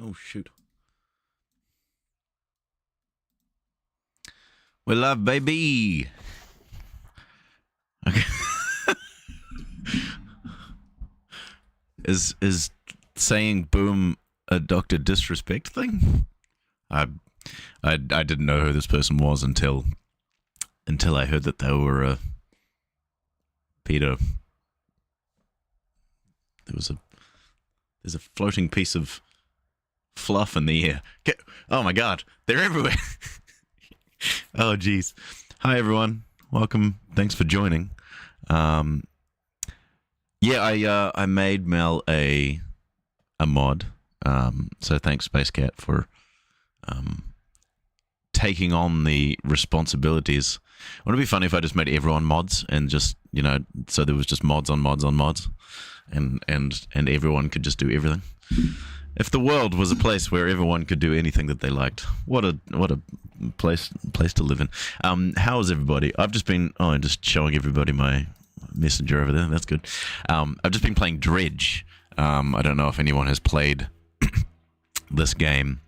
Oh, shoot. We love baby. Okay. Is saying boom a Dr. Disrespect thing? I didn't know who this person was until I heard that they were a pedo. There's a floating piece of fluff in the air. Oh my god, they're everywhere. Oh geez. Hi everyone, welcome. Thanks for joining. Yeah, I made Mel a mod. So thanks Space Cat for taking on the responsibilities. Wouldn't it be funny if I just made everyone mods and just, you know, so there was just mods on mods on mods, and everyone could just do everything. If the world was a place where everyone could do anything that they liked, what a place to live in. How is everybody? I've just been just showing everybody my messenger over there. That's good. I've just been playing Dredge. I don't know if anyone has played this game.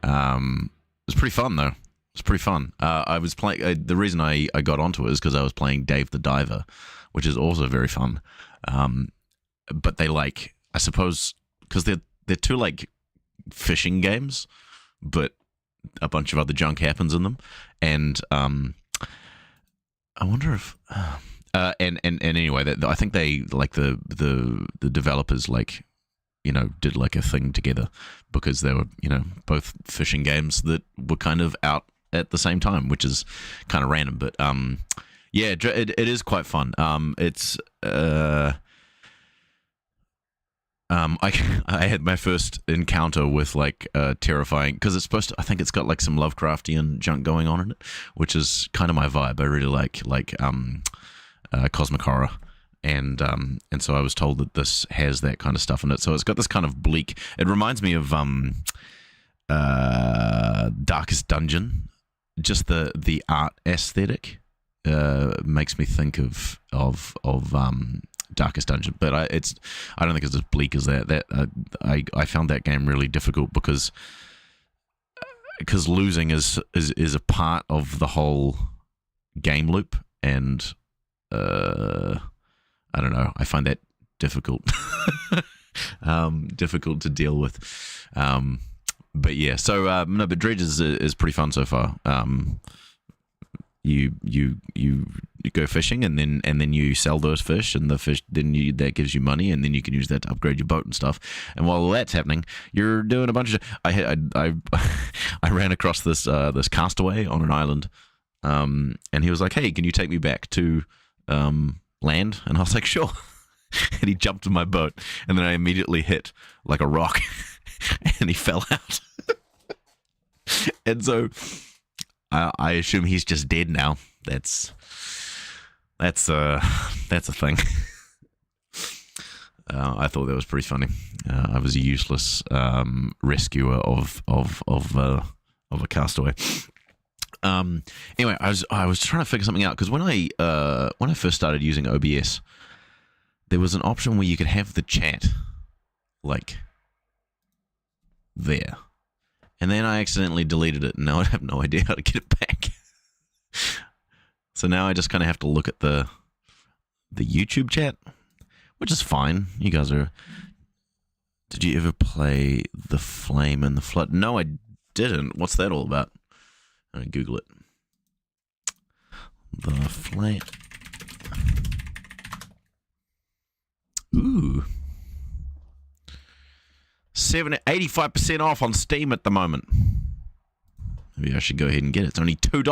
It's pretty fun though. It's pretty fun. I was playing. The reason I got onto it is because I was playing Dave the Diver, which is also very fun. But they I suppose, because they're two fishing games, but a bunch of other junk happens in them, and I wonder if and anyway, I think they the developers did a thing together, because they were both fishing games that were kind of out at the same time, which is kind of random, but yeah, it is quite fun. I had my first encounter with terrifying, because it's supposed to, I think it's got some Lovecraftian junk going on in it, which is kind of my vibe. I really like cosmic horror, and so I was told that this has that kind of stuff in it. So it's got this kind of bleak. It reminds me of Darkest Dungeon. Just the art aesthetic makes me think of Darkest Dungeon, but I don't think it's as bleak as that. I found that game really difficult because losing is a part of the whole game loop, and I don't know. I find that difficult, difficult to deal with. But yeah, so no, but Dredge is pretty fun so far. You go fishing, and then you sell those fish, and the fish that gives you money, and then you can use that to upgrade your boat and stuff. And while that's happening, you're doing a bunch of. I ran across this castaway on an island, and he was like, "Hey, can you take me back to land?" And I was like, "Sure." And he jumped in my boat, and then I immediately hit a rock, and he fell out. And so I assume he's just dead now. That's a thing. I thought that was pretty funny. I was a useless rescuer of a castaway. Anyway, I was trying to figure something out, because when I first started using OBS, there was an option where you could have the chat there. And then I accidentally deleted it, and now I have no idea how to get it back. So now I just kind of have to look at the YouTube chat, which is fine. You guys are... Did you ever play The Flame and the Flood? No, I didn't. What's that all about? I'm going to Google it. The Flame... Ooh. 85% off on Steam at the moment. Maybe I should go ahead and get it. It's only $2.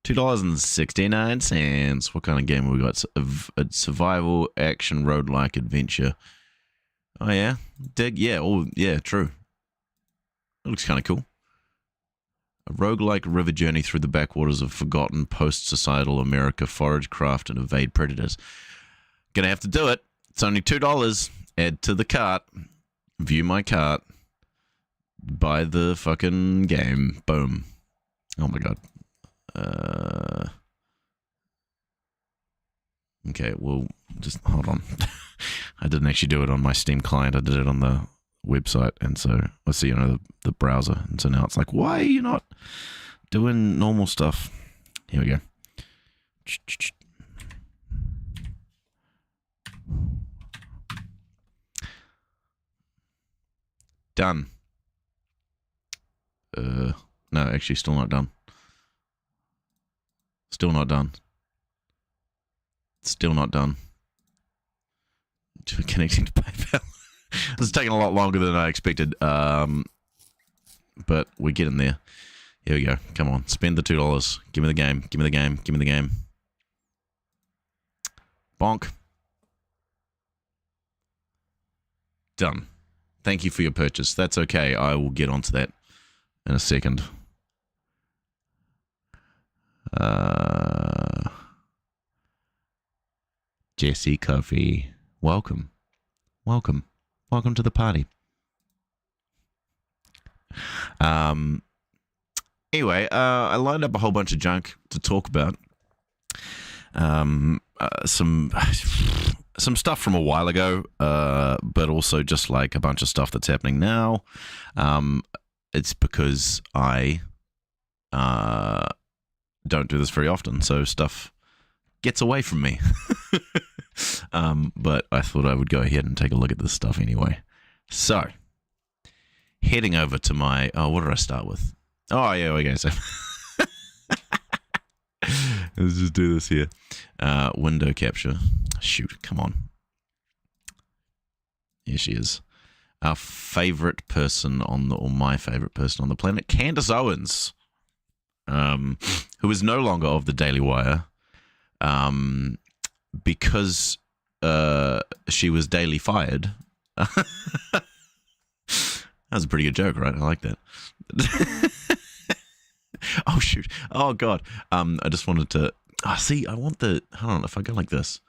$2.69. What kind of game have we got? A survival action roguelike adventure. Oh yeah, yeah. Oh yeah, true. It looks kind of cool. A roguelike river journey through the backwaters of forgotten post-societal America. Forage, craft, and evade predators. Gonna have to do it. It's only $2. Add to the cart. View my cart. Buy the fucking game. Boom. Oh my god. Okay, well, just hold on. I didn't actually do it on my Steam client. I did it on the website, and so I see, the browser, and so now it's like, why are you not doing normal stuff? Here we go. Done. No, actually, still not done. Still not done. Still not done. Connecting to PayPal. This is taking a lot longer than I expected. But we're getting there. Here we go. Come on. Spend the $2. Give me the game. Give me the game. Give me the game. Bonk. Done. Thank you for your purchase. That's okay. I will get onto that in a second. Jesse Coffee. Welcome. Welcome. Welcome to the party. Anyway, I lined up a whole bunch of junk to talk about. Some stuff from a while ago, but also just like a bunch of stuff that's happening now. It's because I don't do this very often, so stuff gets away from me. But I thought I would go ahead and take a look at this stuff anyway. So, heading over to my... Oh, what did I start with? Oh, yeah, okay, so... Let's just do this here. Window capture. Shoot, come on. Here she is. Our favorite person on the... Or my favorite person on the planet, Candace Owens. Who is no longer of the Daily Wire. Because she was daily fired. That was a pretty good joke, right? I like that. Oh, shoot. Oh, God. I just wanted to... see, I want the... Hold on, if I go like this.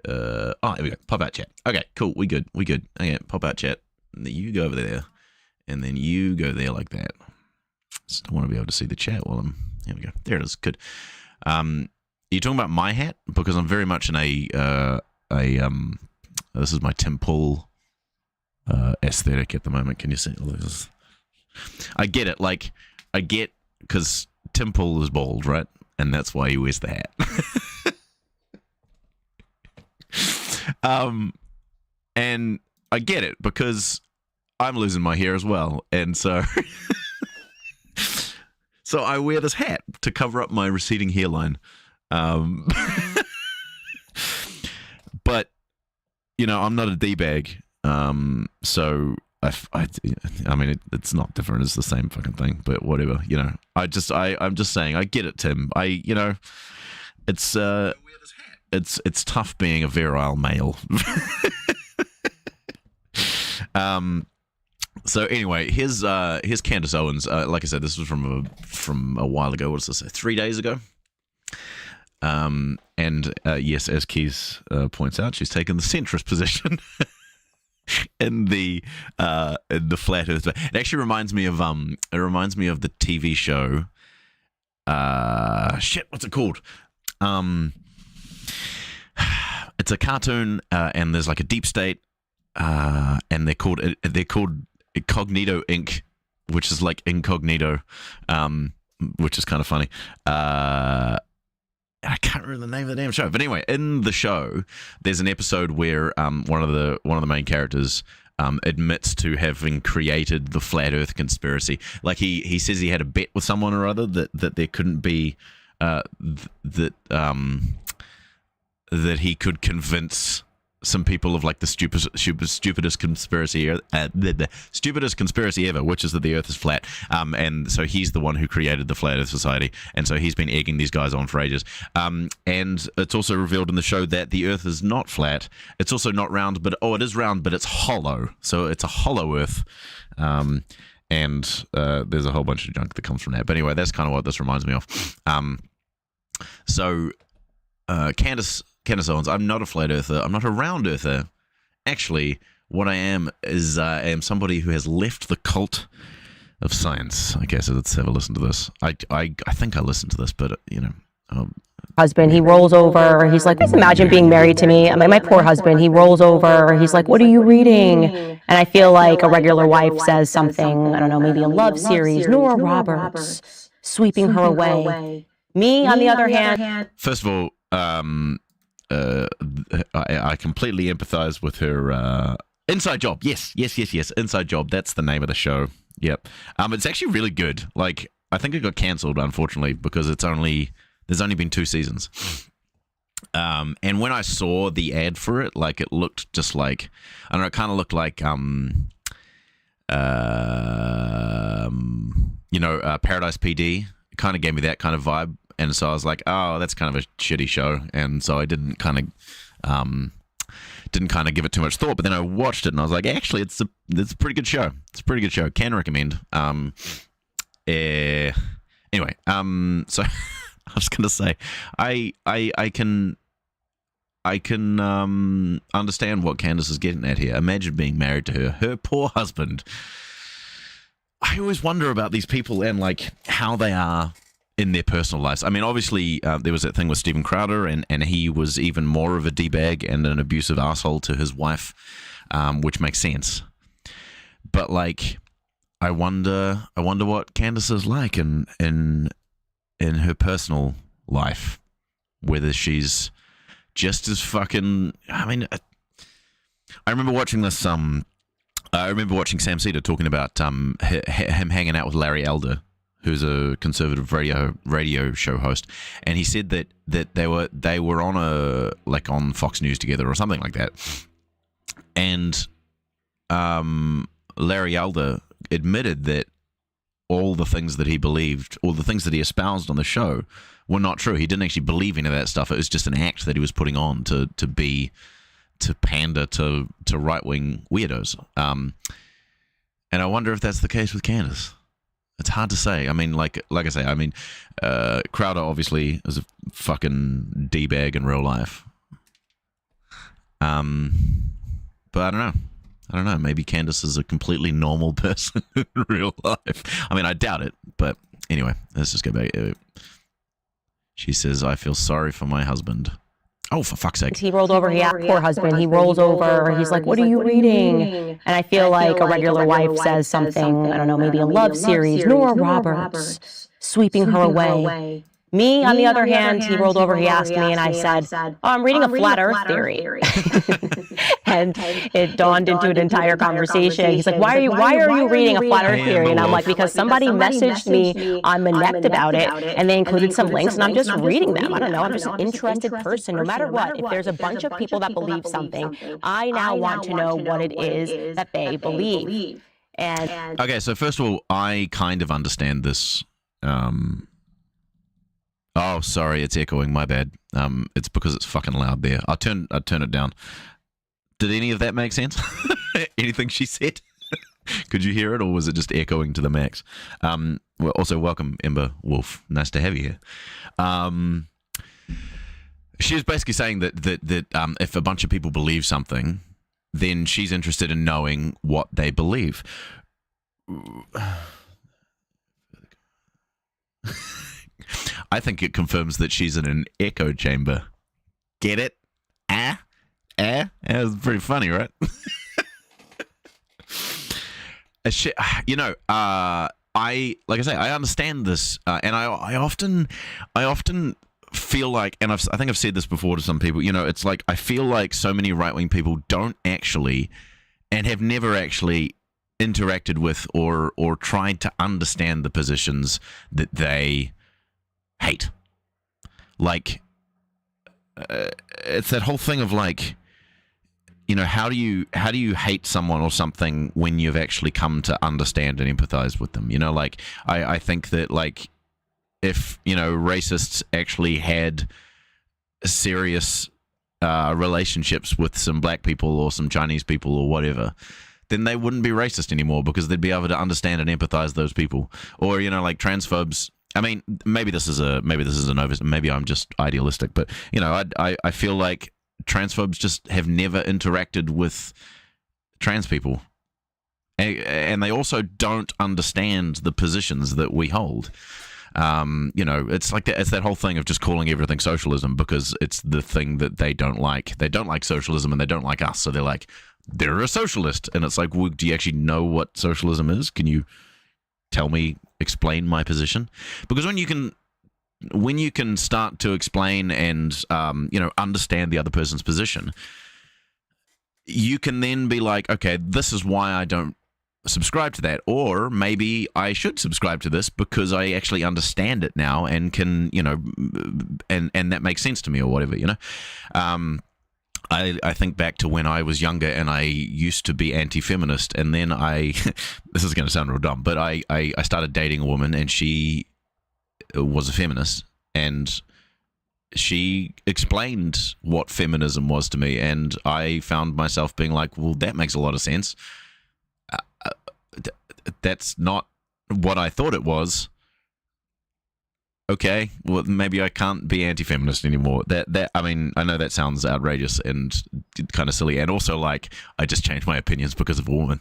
Here we go. Pop out chat. Okay, cool. We good. Okay, pop out chat. And then you go over there. And then you go there like that. Just want to be able to see the chat while I'm... Here we go. There it is. Good. Are you talking about my hat? Because I'm very much in this is my Tim Pool aesthetic at the moment. Can you see all this? I get it. Like, I get... Because Tim Pool is bald, right? And that's why he wears the hat. And I get it, because I'm losing my hair as well. And so... So I wear this hat to cover up my receding hairline. But, I'm not a D-bag. So... I mean, it's not different. It's the same fucking thing, but whatever, I'm just saying, I get it, Tim. It's tough being a virile male. So anyway, here's Candace Owens. Like I said, this was from a while ago. What does this say? 3 days ago. And yes, as Keys points out, she's taken the centrist position. In the flat Earth. It actually reminds me of the TV show. What's it called? It's a cartoon, and there's like a deep state, and they're called Incognito Inc., which is like incognito, which is kind of funny. I can't remember the name of the damn show, but anyway, in the show, there's an episode where one of the main characters admits to having created the flat Earth conspiracy. Like he says he had a bet with someone or other that there couldn't be that he could convince some people of like the stupidest conspiracy the stupidest conspiracy ever, which is that the Earth is flat. And so he's the one who created the Flat Earth Society, and so he's been egging these guys on for ages. And it's also revealed in the show that the Earth is not flat. It's also not round, but it is round, but it's hollow. So it's a hollow Earth. And there's a whole bunch of junk that comes from that. But anyway, that's kind of what this reminds me of. Candace Owens, I'm not a flat earther. I'm not a round earther. Actually, what I am is I am somebody who has left the cult of science. Okay, so let's have a listen to this. I think I listened to this, but husband, he rolls over. He's like, just imagine being married to me. I'm like, my poor husband, he rolls over. He's like, what are you reading? And I feel like a regular wife says something, I don't know, maybe a love series, Nora Roberts, sweeping her away. Me, on the other hand. First of all, I completely empathize with her Inside Job. Yes. Inside Job. That's the name of the show. Yep. It's actually really good. Like, I think it got cancelled, unfortunately, because there's only been 2 seasons. And when I saw the ad for it, like, it looked just like, I don't know, it kind of looked like Paradise PD. It kind of gave me that kind of vibe, and so I was like, oh, that's kind of a shitty show, and so I didn't kind of give it too much thought. But then I watched it, and I was like, actually, it's a pretty good show. It's a pretty good show. Can recommend. Anyway, so I was gonna say, I can understand what Candace is getting at here. Imagine being married to her poor husband. I always wonder about these people and like how they are in their personal lives. I mean, obviously, there was that thing with Steven Crowder, and he was even more of a d-bag and an abusive asshole to his wife, which makes sense. But like, I wonder what Candace is like in her personal life, whether she's just as fucking. I mean, I remember watching this. I remember watching Sam Cedar talking about him hanging out with Larry Elder, who's a conservative radio show host, and he said that they were on on Fox News together or something like that, and Larry Elder admitted that all the things that he believed, all the things that he espoused on the show, were not true. He didn't actually believe any of that stuff. It was just an act that he was putting on to pander to right-wing weirdos. And I wonder if that's the case with Candace. It's hard to say. I mean, like I say, I mean, Crowder obviously is a fucking d-bag in real life. But I don't know. Maybe Candace is a completely normal person in real life. I mean, I doubt it. But anyway, let's just go back. She says, I feel sorry for my husband. Oh, for fuck's sake. He rolled over. Poor husband. He rolls over. He's like, what are you reading? And I feel like a regular wife says something, I don't know, maybe a love series, Nora Roberts, sweeping her away. Me, on the other hand, he rolled over, he asked me, and I said, oh, I'm reading a flat earth theory. And it dawned into an entire conversation. He's like, why are you reading a flat earth theory? And I'm like, because somebody messaged me on Manect about it, and they included some links, and I'm just reading them. I don't know, I'm just an interested person. No matter what, if there's a bunch of people that believe something, I now want to know what it is that they believe. And okay, so first of all, I kind of understand this. Oh, sorry, it's echoing. My bad. It's because it's fucking loud there. I'll turn it down. Did any of that make sense? Anything she said? Could you hear it, or was it just echoing to the max? Well, also, welcome, Ember Wolf. Nice to have you here. She was basically saying that if a bunch of people believe something, then she's interested in knowing what they believe. I think it confirms that she's in an echo chamber. Get it? That was pretty funny, right? I understand this, and I often feel like, and I think I've said this before to some people. You know, it's like I feel like so many right-wing people don't actually, and have never actually interacted with or tried to understand the positions that they hate. Like, it's that whole thing of like, you know, how do you hate someone or something when you've actually come to understand and empathize with them? You know, like I think that, like, if, you know, racists actually had serious relationships with some black people or some Chinese people or whatever, then they wouldn't be racist anymore, because they'd be able to understand and empathize those people. Or, you know, like transphobes. I mean, maybe I'm just idealistic, but, you know, I feel like transphobes just have never interacted with trans people, and they also don't understand the positions that we hold. It's like that. It's that whole thing of just calling everything socialism because it's the thing that they don't like. They don't like socialism and they don't like us. So they're like, they're a socialist. And it's like, well, do you actually know what socialism is? Can you explain my position? Because when you can start to explain and, understand the other person's position, you can then be like, okay, this is why I don't subscribe to that, or maybe I should subscribe to this because I actually understand it now and can, and that makes sense to me or whatever, I think back to when I was younger and I used to be anti-feminist, and then this is going to sound real dumb, but I started dating a woman and she was a feminist, and she explained what feminism was to me, and I found myself being like, well, that makes a lot of sense. That's not what I thought it was. Okay, well, maybe I can't be anti-feminist anymore. I mean, I know that sounds outrageous and kind of silly, and also like I just changed my opinions because of a woman,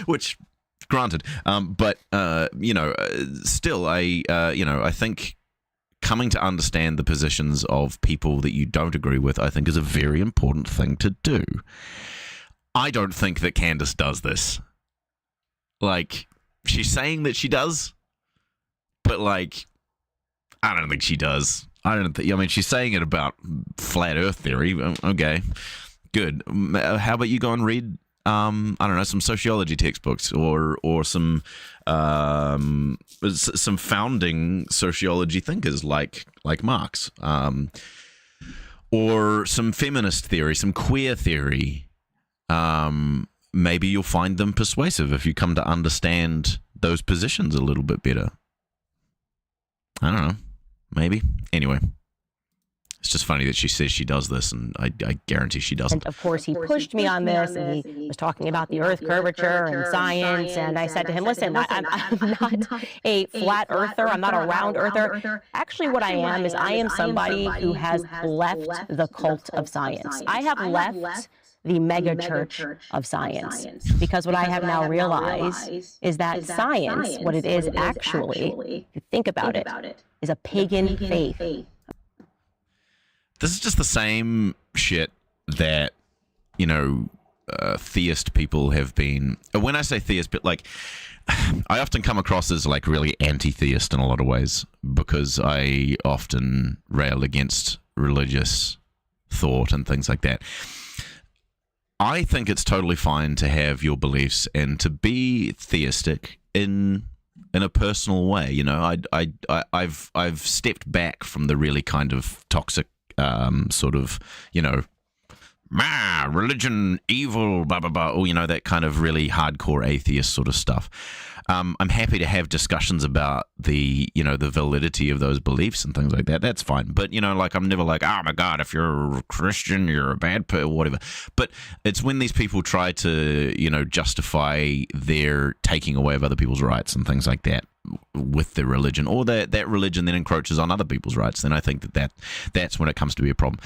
which, granted, but still, I think coming to understand the positions of people that you don't agree with, I think, is a very important thing to do. I don't think that Candace does this. Like, she's saying that she does, but like, I don't think she does. I mean, she's saying it about flat Earth theory. Okay, good. How about you go and read, I don't know, some sociology textbooks or some founding sociology thinkers like Marx, or some feminist theory, some queer theory. Maybe you'll find them persuasive if you come to understand those positions a little bit better. I don't know. Maybe. Anyway, it's just funny that she says she does this, and I guarantee she doesn't. And of course, he pushed me on this, and he was talking about the Earth curvature and science, and I said to him, listen, I'm not a flat earther. I'm not a round earther. Actually, what I am is I am somebody who has left the cult of science. I have left the mega church of science. Because what I have now realized is that science, what it is actually, if you think about it, is a pagan faith. This is just the same shit that, theist people have been. When I say theist, but like, I often come across as like really anti-theist in a lot of ways because I often rail against religious thought and things like that. I think it's totally fine to have your beliefs and to be theistic in a personal way. I've stepped back from the really kind of toxic sort of, religion, evil, blah, blah, blah, or, that kind of really hardcore atheist sort of stuff. I'm happy to have discussions about the validity of those beliefs and things like that. That's fine. But, I'm never like, oh my God, if you're a Christian, you're a bad person or whatever. But it's when these people try to, justify their taking away of other people's rights and things like that with their religion, or that religion then encroaches on other people's rights, then I think that's when it comes to be a problem.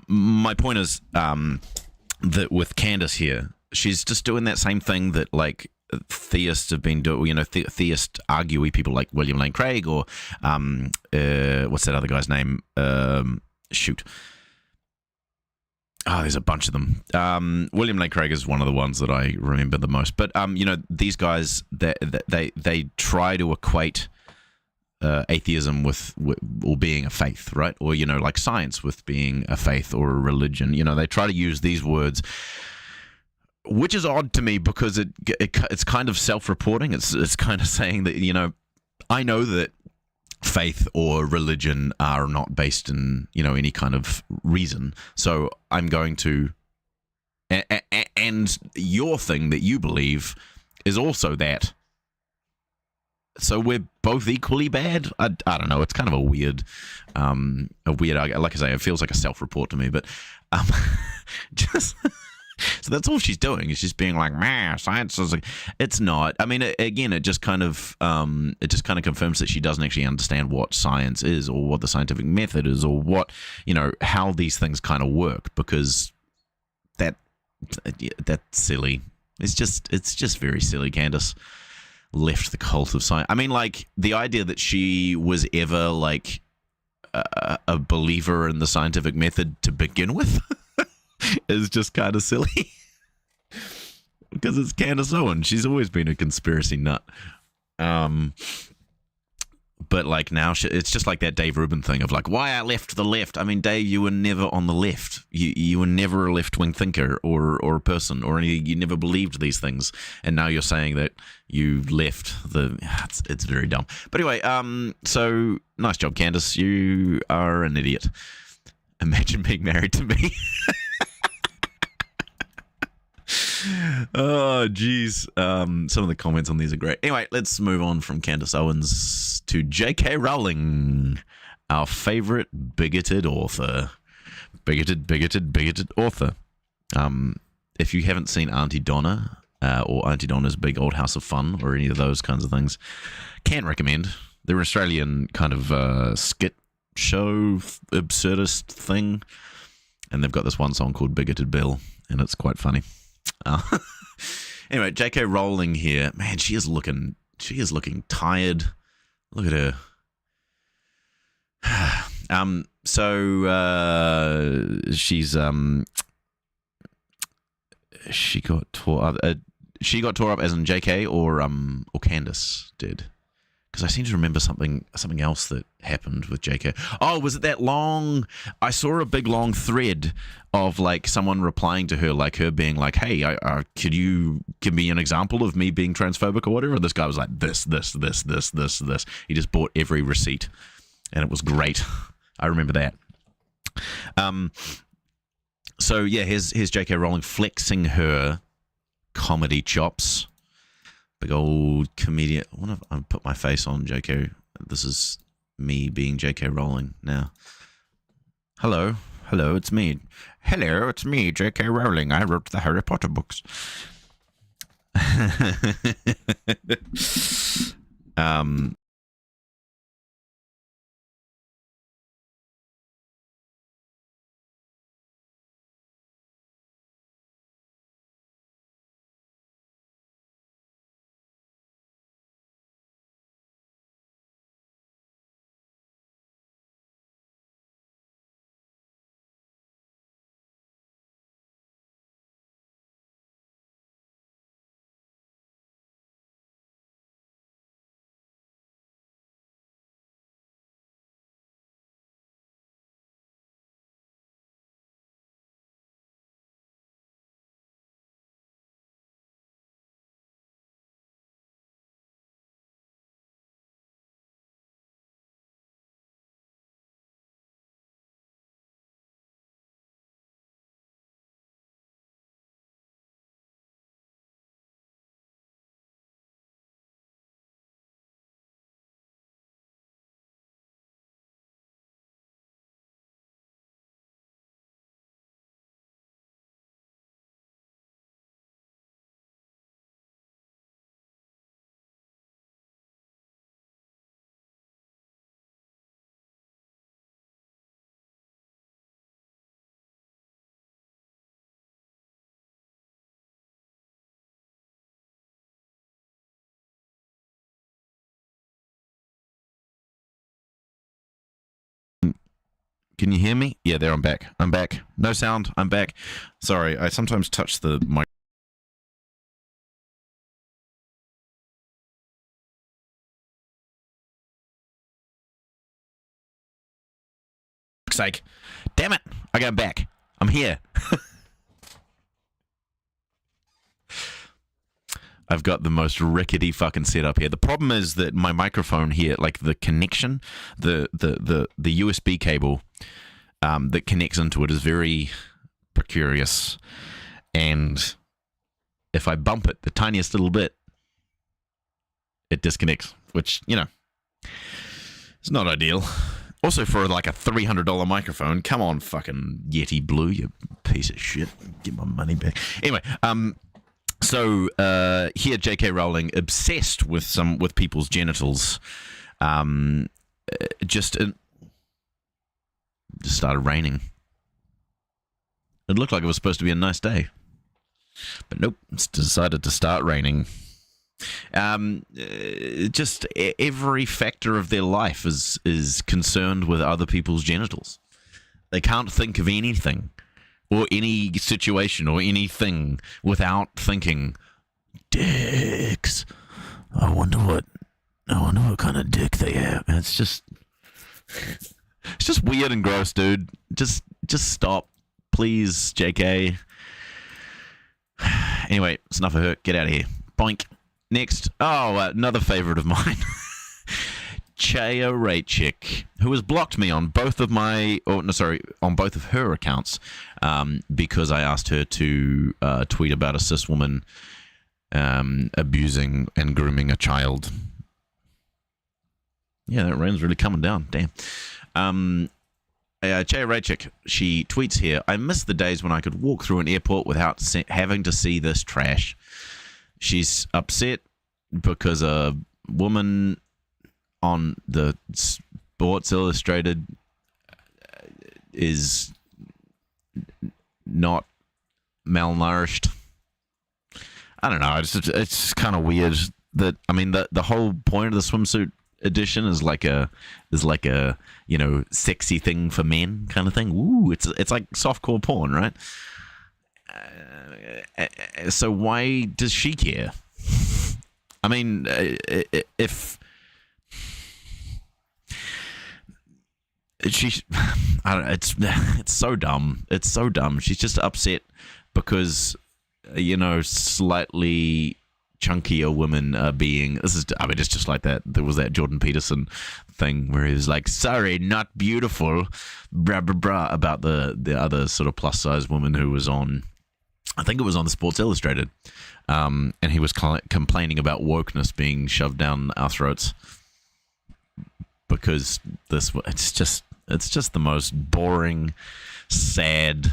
My point is that with Candace here, she's just doing that same thing that like theists have been doing, theist arguey people like William Lane Craig or what's that other guy's name? There's a bunch of them. William Lane Craig is one of the ones that I remember the most. But these guys, they try to equate atheism with or being a faith, right? Or like science with being a faith or a religion. They try to use these words, which is odd to me because it's kind of self-reporting. It's kind of saying that I know that faith or religion are not based in any kind of reason, so I'm going to and your thing that you believe is also that, so we're both equally bad. I don't know, it's kind of a weird like I say, it feels like a self-report to me, but just so that's all she's doing, is she's being like, man, science is like, it's not. I mean, again, it just kind of confirms that she doesn't actually understand what science is, or what the scientific method is, or what, how these things kind of work, because that's silly. It's just very silly, Candace. left the cult of science. I mean, like, the idea that she was ever, like, a believer in the scientific method to begin with is just kind of silly. Because it's Candace Owen. She's always been a conspiracy nut. But, like, now it's just like that Dave Rubin thing of, like, why I left the left. I mean, Dave, you were never on the left. You were never a left-wing thinker or a person or anything. You never believed these things. And now you're saying that you left the... It's very dumb. But anyway, so nice job, Candace. You are an idiot. Imagine being married to me. Oh, geez. Some of the comments on these are great. Anyway, let's move on from Candace Owens to J.K. Rowling, our favorite bigoted author. Bigoted author. If you haven't seen Auntie Donna or Auntie Donna's Big Old House of Fun or any of those kinds of things, can't recommend. They're an Australian kind of skit show, absurdist thing, and they've got this one song called Bigoted Bill, and it's quite funny. Anyway, J.K. Rowling here, man, she is looking tired. Look at her. She got tore up. She got tore up as in J.K. or Candace did. Because I seem to remember something else that happened with J.K. Oh, was it that long? I saw a big long thread of like someone replying to her, like her being like, "Hey, could you give me an example of me being transphobic or whatever?" And this guy was like, "This." He just bought every receipt, and it was great. I remember that. So yeah, here's J.K. Rowling flexing her comedy chops. Big old comedian. I wonder if I put my face on J.K. This is me being J.K. Rowling now. Hello, it's me. Hello, it's me, J.K. Rowling. I wrote the Harry Potter books. Can you hear me? Yeah, there, I'm back. No sound, I'm back. Sorry, I sometimes touch the mic. Sake. Damn it, I got back. I'm here. I've got the most rickety fucking setup here. The problem is that my microphone here, like the connection, the USB cable that connects into it is very precarious. And if I bump it the tiniest little bit, it disconnects, which, you know, it's not ideal. Also, for like a $300 microphone, come on, fucking Yeti Blue, you piece of shit. Get my money back. Anyway, so here J.K. Rowling, obsessed with people's genitals, just started raining. It looked like it was supposed to be a nice day, but nope, it's decided to start raining. Just every factor of their life is concerned with other people's genitals. They can't think of anything or any situation or anything without thinking, dicks. I wonder what kind of dick they have. And it's just weird and gross, dude. Just stop, please, JK. Anyway, it's enough of her. Get out of here. Boink. Next. Oh, another favorite of mine. Chaya Raychick, who has blocked me on both of on both of her accounts, because I asked her to tweet about a cis woman abusing and grooming a child. Yeah, that rain's really coming down. Damn. Chaya Raychick, she tweets here, I miss the days when I could walk through an airport without having to see this trash. She's upset because a woman on the Sports Illustrated is not malnourished. I don't know. It's kind of weird that, I mean, the whole point of the swimsuit edition is like a sexy thing for men kind of thing. Ooh, it's like softcore porn, right? So why does she care? I mean, if she, I don't know, it's so dumb. It's so dumb. She's just upset because slightly chunkier women are being. It's just like that. There was that Jordan Peterson thing where he was like, "Sorry, not beautiful," blah blah blah, about the other sort of plus size woman who was on. I think it was on the Sports Illustrated, and he was complaining about wokeness being shoved down our throats because it's just the most boring, sad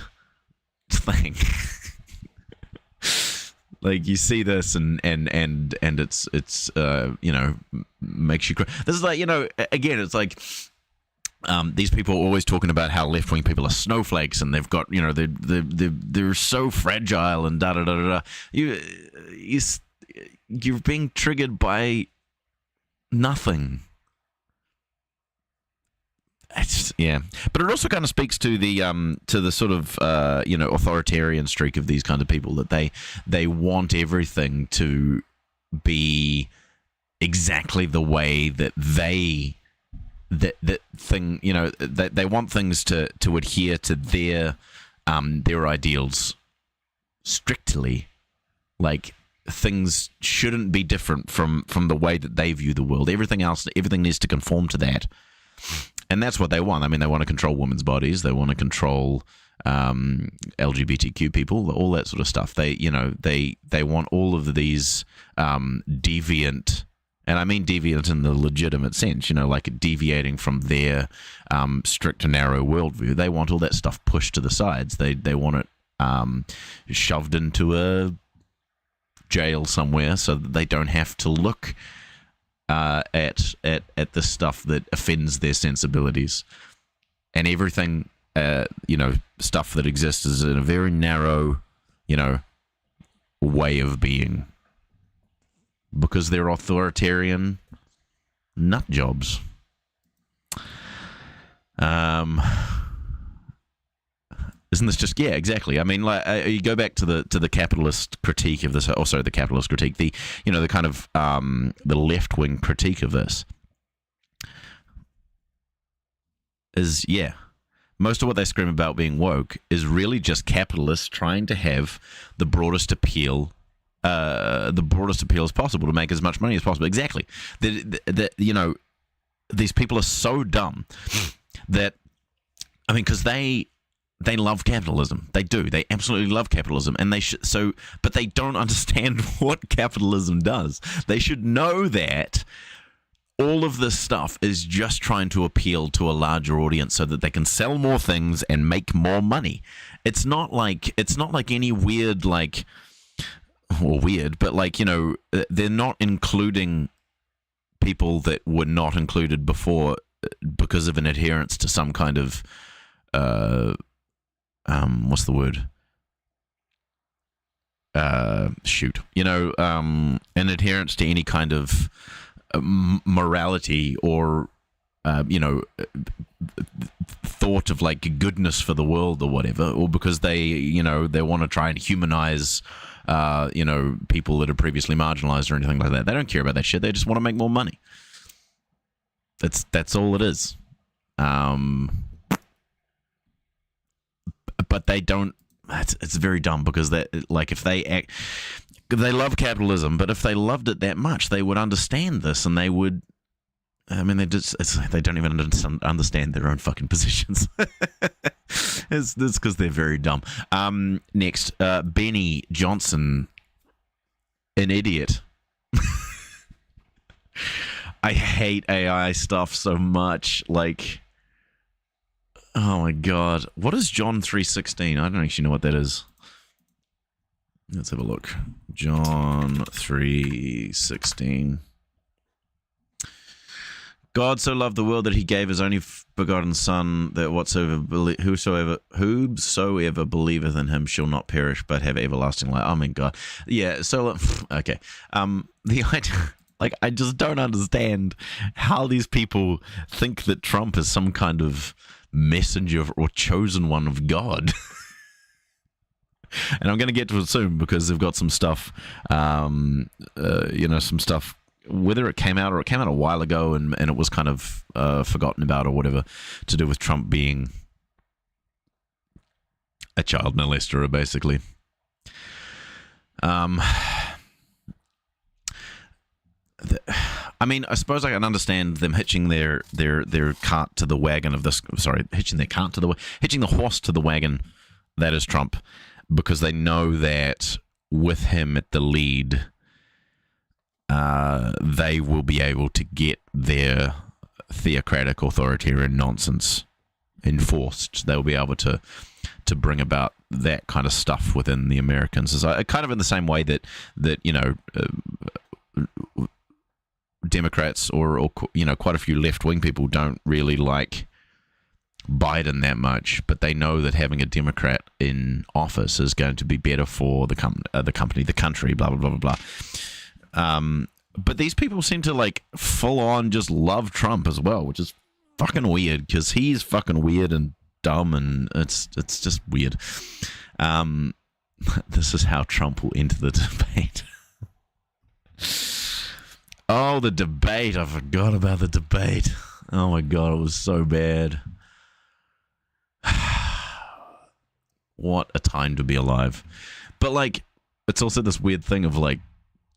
thing. Like, you see this and it's makes you cry. This is like, again, it's like. These people are always talking about how left-wing people are snowflakes and they've got, they're so fragile and da da da da. You're being triggered by nothing. But it also kind of speaks to the sort of authoritarian streak of these kind of people, that they want everything to be exactly the way that they. That thing, they want things to adhere to their ideals strictly. Like, things shouldn't be different from the way that they view the world. Everything needs to conform to that, and that's what they want. I mean, they want to control women's bodies. They want to control LGBTQ people, all that sort of stuff. They want all of these deviant. And I mean deviant in the legitimate sense, like deviating from their strict and narrow worldview. They want all that stuff pushed to the sides. They want it shoved into a jail somewhere so that they don't have to look at the stuff that offends their sensibilities. And everything, stuff that exists is in a very narrow, way of being. Because they're authoritarian nut jobs. Isn't this just exactly? I mean, like, you go back to the capitalist critique of this. Also, the capitalist critique, the kind of the left wing critique of this is most of what they scream about being woke is really just capitalists trying to have the broadest appeal as possible to make as much money as possible. Exactly. These people are so dumb that, I mean, because they love capitalism. They do. They absolutely love capitalism, and but they don't understand what capitalism does. They should know that all of this stuff is just trying to appeal to a larger audience so that they can sell more things and make more money. It's not like any weird, like. Or weird, but they're not including people that were not included before because of an adherence to some kind of what's the word? shoot, an adherence to any kind of morality or thought of like goodness for the world or whatever, or because they want to try and humanize people that are previously marginalized or anything like that. They don't care about that shit. They just want to make more money. That's all it is. But they don't. It's very dumb because if they love capitalism, but if they loved it that much, they would understand this, and they would. I mean, they don't even understand their own fucking positions. It's because they're very dumb. Next, Benny Johnson, an idiot. I hate AI stuff so much. Like, oh my god, what is John 3:16? I don't actually know what that is. Let's have a look. John 3:16. God so loved the world that he gave his only begotten Son, that whosoever believeth in him shall not perish but have everlasting life. Oh my god, yeah. So okay, the idea. Like, I just don't understand how these people think that Trump is some kind of messenger or chosen one of God. And I'm going to get to it soon because they've got some stuff, some stuff, whether it came out a while ago and it was kind of forgotten about or whatever, to do with Trump being a child molester, basically. I mean, I suppose I can understand them hitching their cart to the wagon of this. Sorry, hitching the horse to the wagon that is Trump, because they know that with him at the lead, they will be able to get their theocratic authoritarian nonsense enforced. They'll be able to bring about that kind of stuff within the American society, kind of in the same way that Democrats or quite a few left-wing people don't really like Biden that much, but they know that having a Democrat in office is going to be better for the country, blah, blah, blah, blah, blah. But these people seem to like full on just love Trump as well, which is fucking weird because he's fucking weird and dumb, and it's just weird. This is how Trump will enter the debate. Oh, the debate. I forgot about the debate. Oh my god, it was so bad. What a time to be alive. But like, it's also this weird thing of like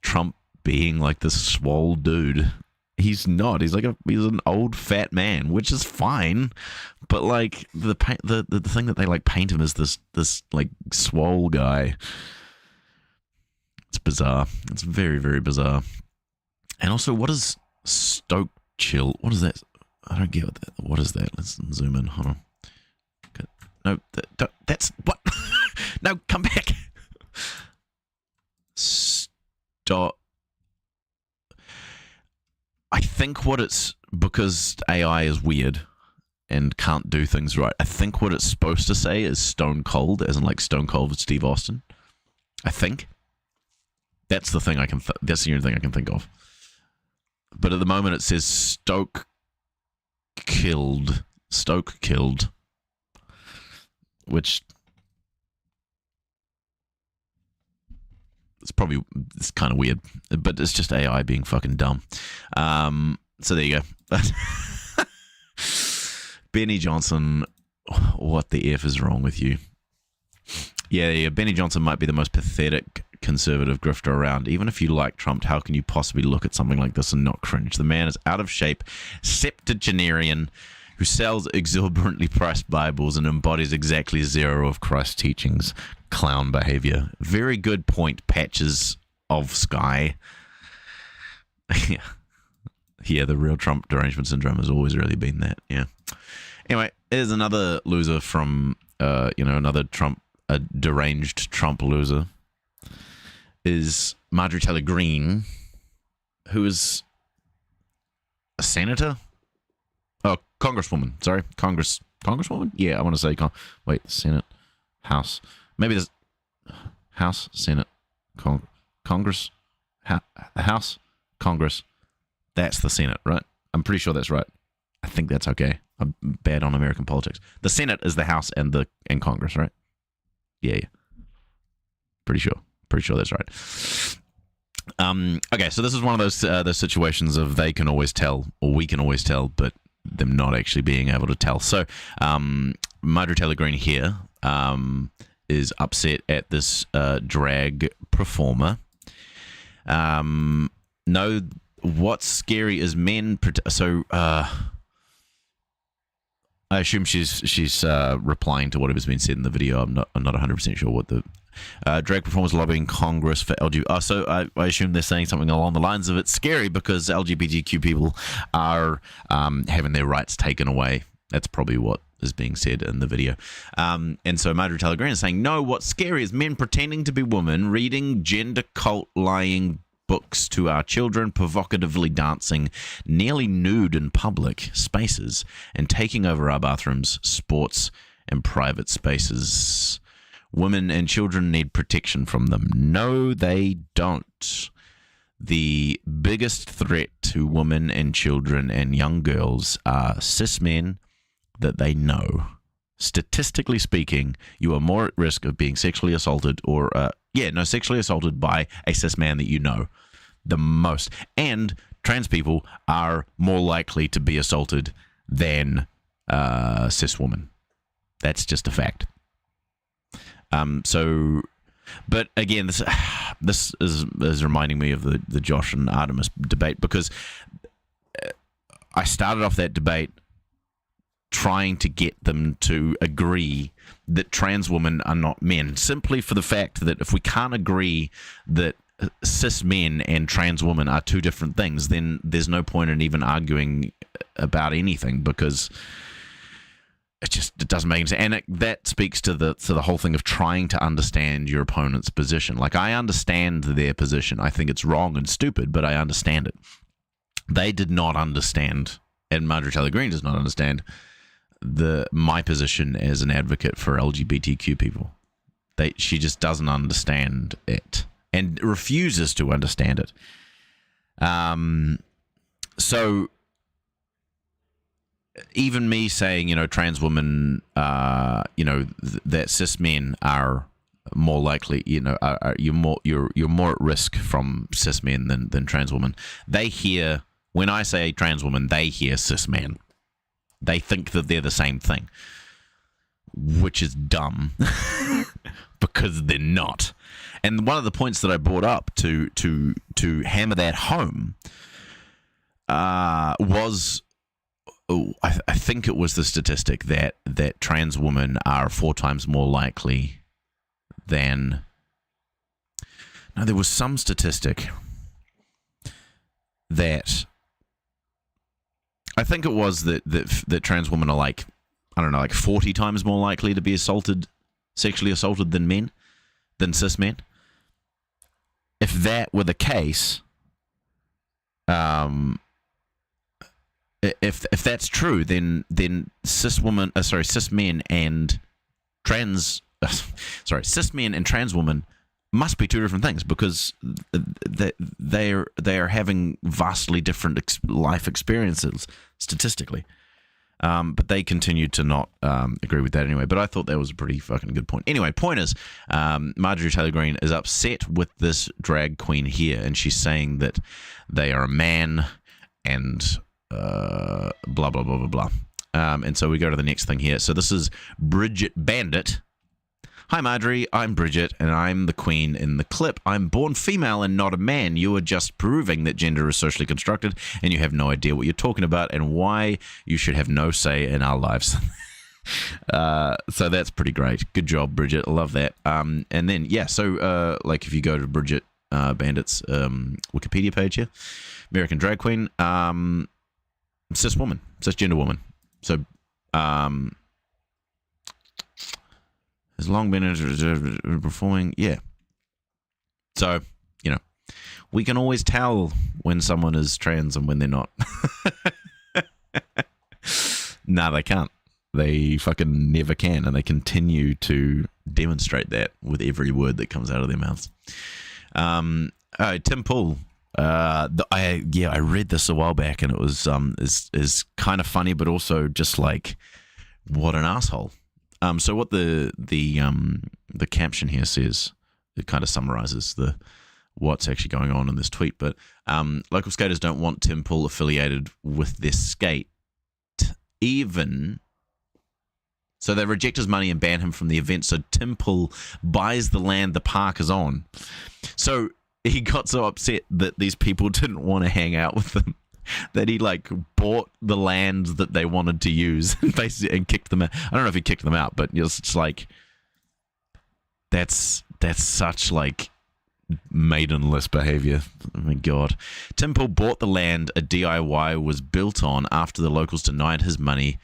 Trump being like this swole dude. He's not. He's an old fat man, which is fine. But like the thing that they like paint him as this like swole guy. It's bizarre. It's very, very bizarre. And also, what is Stoke Chill? What is that? I don't get what is that. Let's zoom in. Hold on. No, that's what? No, come back. Stop. I think what it's, because AI is weird and can't do things right, I think what it's supposed to say is Stone Cold, as in like Stone Cold with Steve Austin. I think. That's the thing that's the only thing I can think of. But at the moment it says Stoke killed, which it's kind of weird, but it's just AI being fucking dumb. So there you go. Benny Johnson, what the F is wrong with you? Yeah, Benny Johnson might be the most pathetic conservative grifter around. Even if you like Trump, how can you possibly look at something like this and not cringe? The man is out of shape, septuagenarian, who sells exorbitantly priced Bibles and embodies exactly zero of Christ's teachings. Clown behavior. Very good point, Patches of Sky. Yeah, the real Trump derangement syndrome has always really been that. Yeah. Anyway, here's another loser from, another Trump, a deranged Trump loser, is Marjorie Taylor Greene, who is a senator? Oh, congresswoman. Sorry, congresswoman? Yeah, I want to say, Senate, House. Maybe there's House, Senate. Congress, House, Congress. That's the Senate, right? I'm pretty sure that's right. I think that's okay. I'm bad on American politics. The Senate is the House and Congress, right? Yeah. Pretty sure that's right. Okay, so this is one of those situations of they can always tell, or we can always tell, but them not actually being able to tell. So, Marjorie Taylor Greene here is upset at this drag performer. No, what's scary is men. So, I assume she's replying to whatever's been said in the video. I'm not 100% sure what the drag performers lobbying Congress for LGBT. So I assume they're saying something along the lines of it's scary because LGBTQ people are having their rights taken away. That's probably what is being said in the video. And so Marjorie Taylor Greene is saying, no, what's scary is men pretending to be women, reading gender cult lying books to our children, provocatively dancing nearly nude in public spaces, and taking over our bathrooms, sports, and private spaces. Women and children need protection from them. No, they don't. The biggest threat to women and children and young girls are cis men that they know. Statistically speaking, you are more at risk of being sexually assaulted or, sexually assaulted by a cis man that you know the most. And trans people are more likely to be assaulted than cis women. That's just a fact. But again, this is reminding me of the Josh and Artemis debate, because I started off that debate trying to get them to agree that trans women are not men, simply for the fact that if we can't agree that cis men and trans women are two different things, then there's no point in even arguing about anything, because it doesn't make sense. And that speaks to the whole thing of trying to understand your opponent's position. Like, I understand their position. I think it's wrong and stupid, but I understand it. They did not understand, and Marjorie Taylor Greene does not understand my position as an advocate for LGBTQ people. She just doesn't understand it and refuses to understand it. So even me saying, trans women, that cis men are more likely, you're more at risk from cis men than trans women. They hear, when I say trans woman, they hear cis man. They think that they're the same thing, which is dumb because they're not. And one of the points that I brought up to hammer that home was, I think it was the statistic that trans women are 4 times more likely than. No, there was some statistic that I think it was that trans women are like 40 times more likely to be sexually assaulted than cis men. If that were the case, if that's true, then cis men and trans women must be two different things, because they are having vastly different life experiences statistically. But they continue to not agree with that anyway. But I thought that was a pretty fucking good point. Anyway, point is, Marjorie Taylor Greene is upset with this drag queen here, and she's saying that they are a man and blah, blah, blah, blah, blah. And so we go to the next thing here. So this is Bridget Bandit. Hi, Marjorie. I'm Bridget, and I'm the queen in the clip. I'm born female and not a man. You are just proving that gender is socially constructed, and you have no idea what you're talking about and why you should have no say in our lives. So that's pretty great. Good job, Bridget. I love that. And then, so if you go to Bridget Bandit's Wikipedia page here, American drag queen, cisgender woman. So, has long been performing, So, we can always tell when someone is trans and when they're not. No, they can't. They fucking never can, and they continue to demonstrate that with every word that comes out of their mouths. Tim Pool. I read this a while back, and it was is kind of funny, but also just like, what an asshole. So what the caption here says, it kind of summarizes what's actually going on in this tweet. But local skaters don't want Tim Pool affiliated with their skate, even. So they reject his money and ban him from the event. So Tim Pool buys the land the park is on. So he got so upset that these people didn't want to hang out with him that he like bought the land that they wanted to use and basically and kicked them out. I don't know if he kicked them out, but it's like that's such like maidenless behavior. Oh my god. Tim Pool bought the land a DIY was built on after the locals denied his money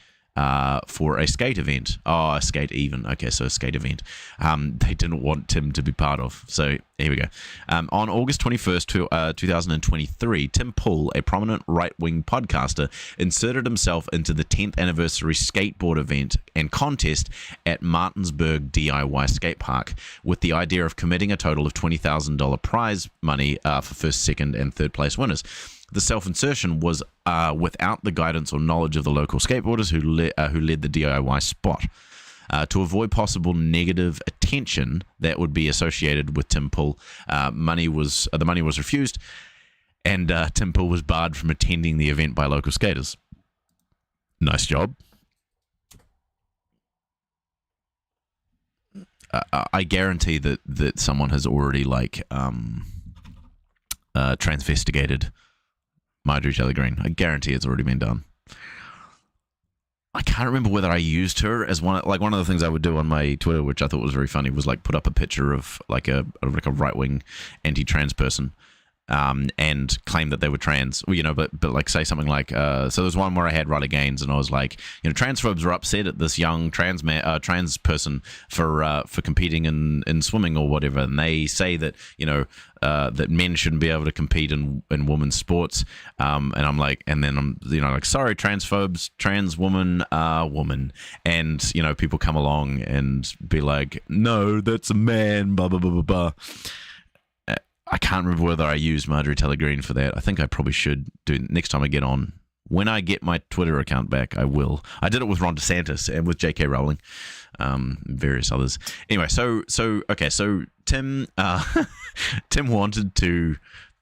for a skate event. Oh, a skate even. Okay, so a skate event. They didn't want Tim to be part of. So here we go. On August 21st, 2023, Tim Pool, a prominent right-wing podcaster, inserted himself into the 10th anniversary skateboard event and contest at Martinsburg DIY skate park with the idea of committing a total of $20,000 prize money for first, second, and third place winners. The self-insertion was without the guidance or knowledge of the local skateboarders who led the DIY spot. To avoid possible negative attention that would be associated with Tim Pool, the money was refused, and Tim Pool was barred from attending the event by local skaters. Nice job. I guarantee that someone has already transvestigated Marjorie Taylor Greene. I guarantee it's already been done. I can't remember whether I used her as one of the things I would do on my Twitter, which I thought was very funny, was like put up a picture of like a right-wing anti-trans person, and claim that they were trans, but like say something like, so there's one where I had Riley Gaines, and I was like, transphobes are upset at this young trans person for competing in swimming or whatever, and they say that that men shouldn't be able to compete in women's sports, and I'm like, and then I'm like, sorry, transphobes, trans woman, woman, and people come along and be like, no, that's a man, blah blah blah blah blah. I can't remember whether I used Marjorie Taylor Greene for that. I think I probably should do next time I get on. When I get my Twitter account back, I will. I did it with Ron DeSantis and with J.K. Rowling, various others. Anyway, so Tim Tim wanted to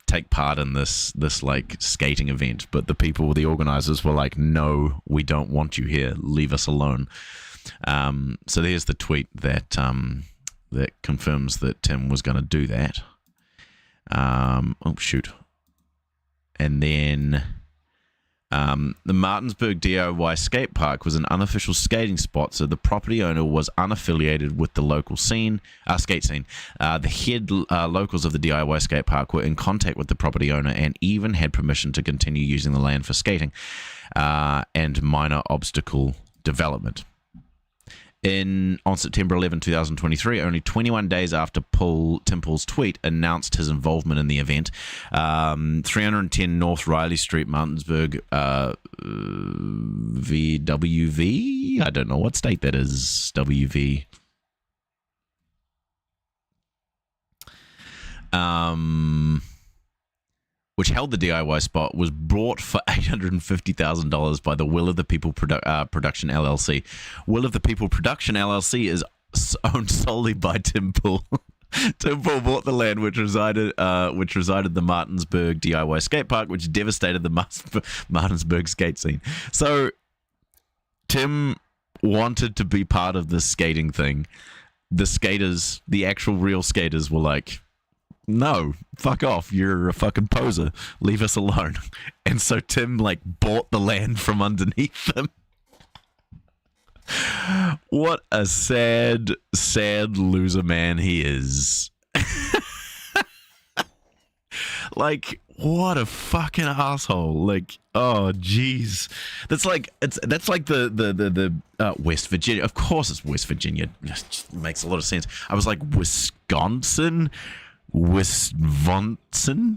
take part in this like skating event, but the organizers were like, no, we don't want you here. Leave us alone. So there's the tweet that confirms that Tim was going to do that. Oh shoot. And then the Martinsburg DIY skate park was an unofficial skating spot, so the property owner was unaffiliated with the local skate scene. The head locals of the DIY skate park were in contact with the property owner and even had permission to continue using the land for skating and minor obstacle development. On September 11, 2023, only 21 days after Tim Pool's tweet announced his involvement in the event, 310 North Riley Street, Martinsburg, VWV? I don't know what state that is, WV. Which held the DIY spot, was bought for $850,000 by the Will of the People Production LLC. Will of the People Production LLC is owned solely by Tim Pool. Tim Pool bought the land which resided the Martinsburg DIY skate park, which devastated the Martinsburg skate scene. So Tim wanted to be part of this skating thing. The skaters, the actual real skaters, were like, no, fuck off, you're a fucking poser, leave us alone. And so Tim bought the land from underneath them. What a sad loser man he is. What a fucking asshole. Oh jeez. That's like the West Virginia. Of course it's West Virginia. It just makes a lot of sense. I was like, Wisconsin? Washingtonville?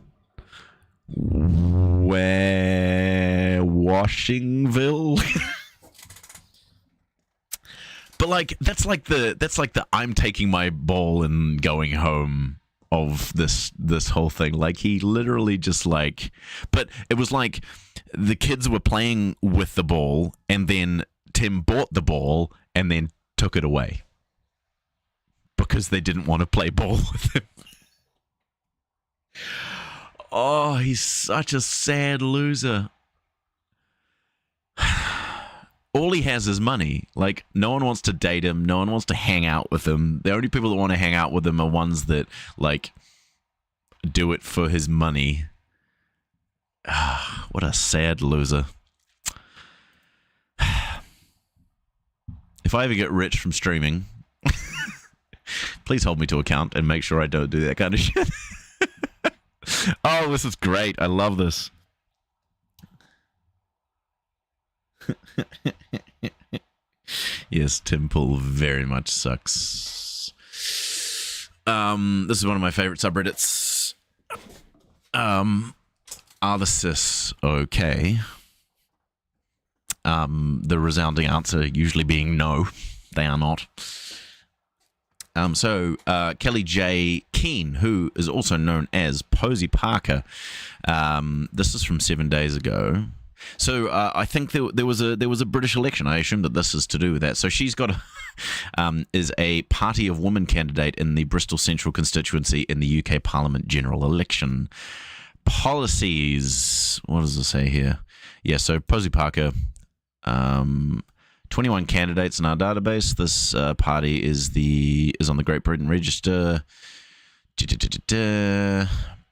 But that's like the I'm taking my ball and going home of this whole thing. Like, he literally just like, but it was like the kids were playing with the ball, and then Tim bought the ball and then took it away because they didn't want to play ball with him. Oh, he's such a sad loser. All he has is money. Like, no one wants to date him. No one wants to hang out with him. The only people that want to hang out with him are ones that, like, do it for his money. What a sad loser. If I ever get rich from streaming, please hold me to account and make sure I don't do that kind of shit. Oh, this is great. I love this. Yes, Tim Pool very much sucks. This is one of my favorite subreddits. Are the cis okay? The resounding answer usually being no, they are not. So Kelly J. Keane, who is also known as Posey Parker, this is from 7 days ago. So I think there was a British election. I assume that this is to do with that. So she's got is a Party of Women candidate in the Bristol Central constituency in the UK Parliament general election. Policies. What does it say here? Yeah. So Posey Parker. 21 candidates in our database. This party is on the Great Britain Register.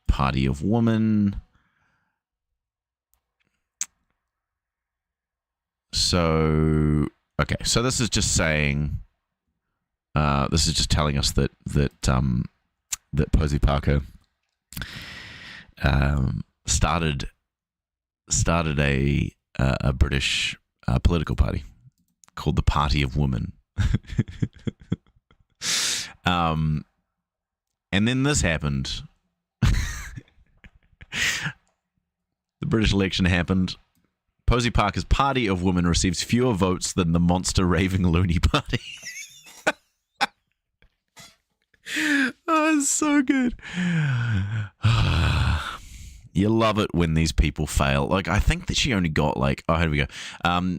Party of Women. So okay, so this is just saying, this is just telling us that Posey Parker started a British political party called the Party of Women. And then this happened. The British election happened. Posey Parker's Party of Women receives fewer votes than the monster raving loony party. Oh, it's so good. You love it when these people fail. Like, I think that she only got like, oh, here we go.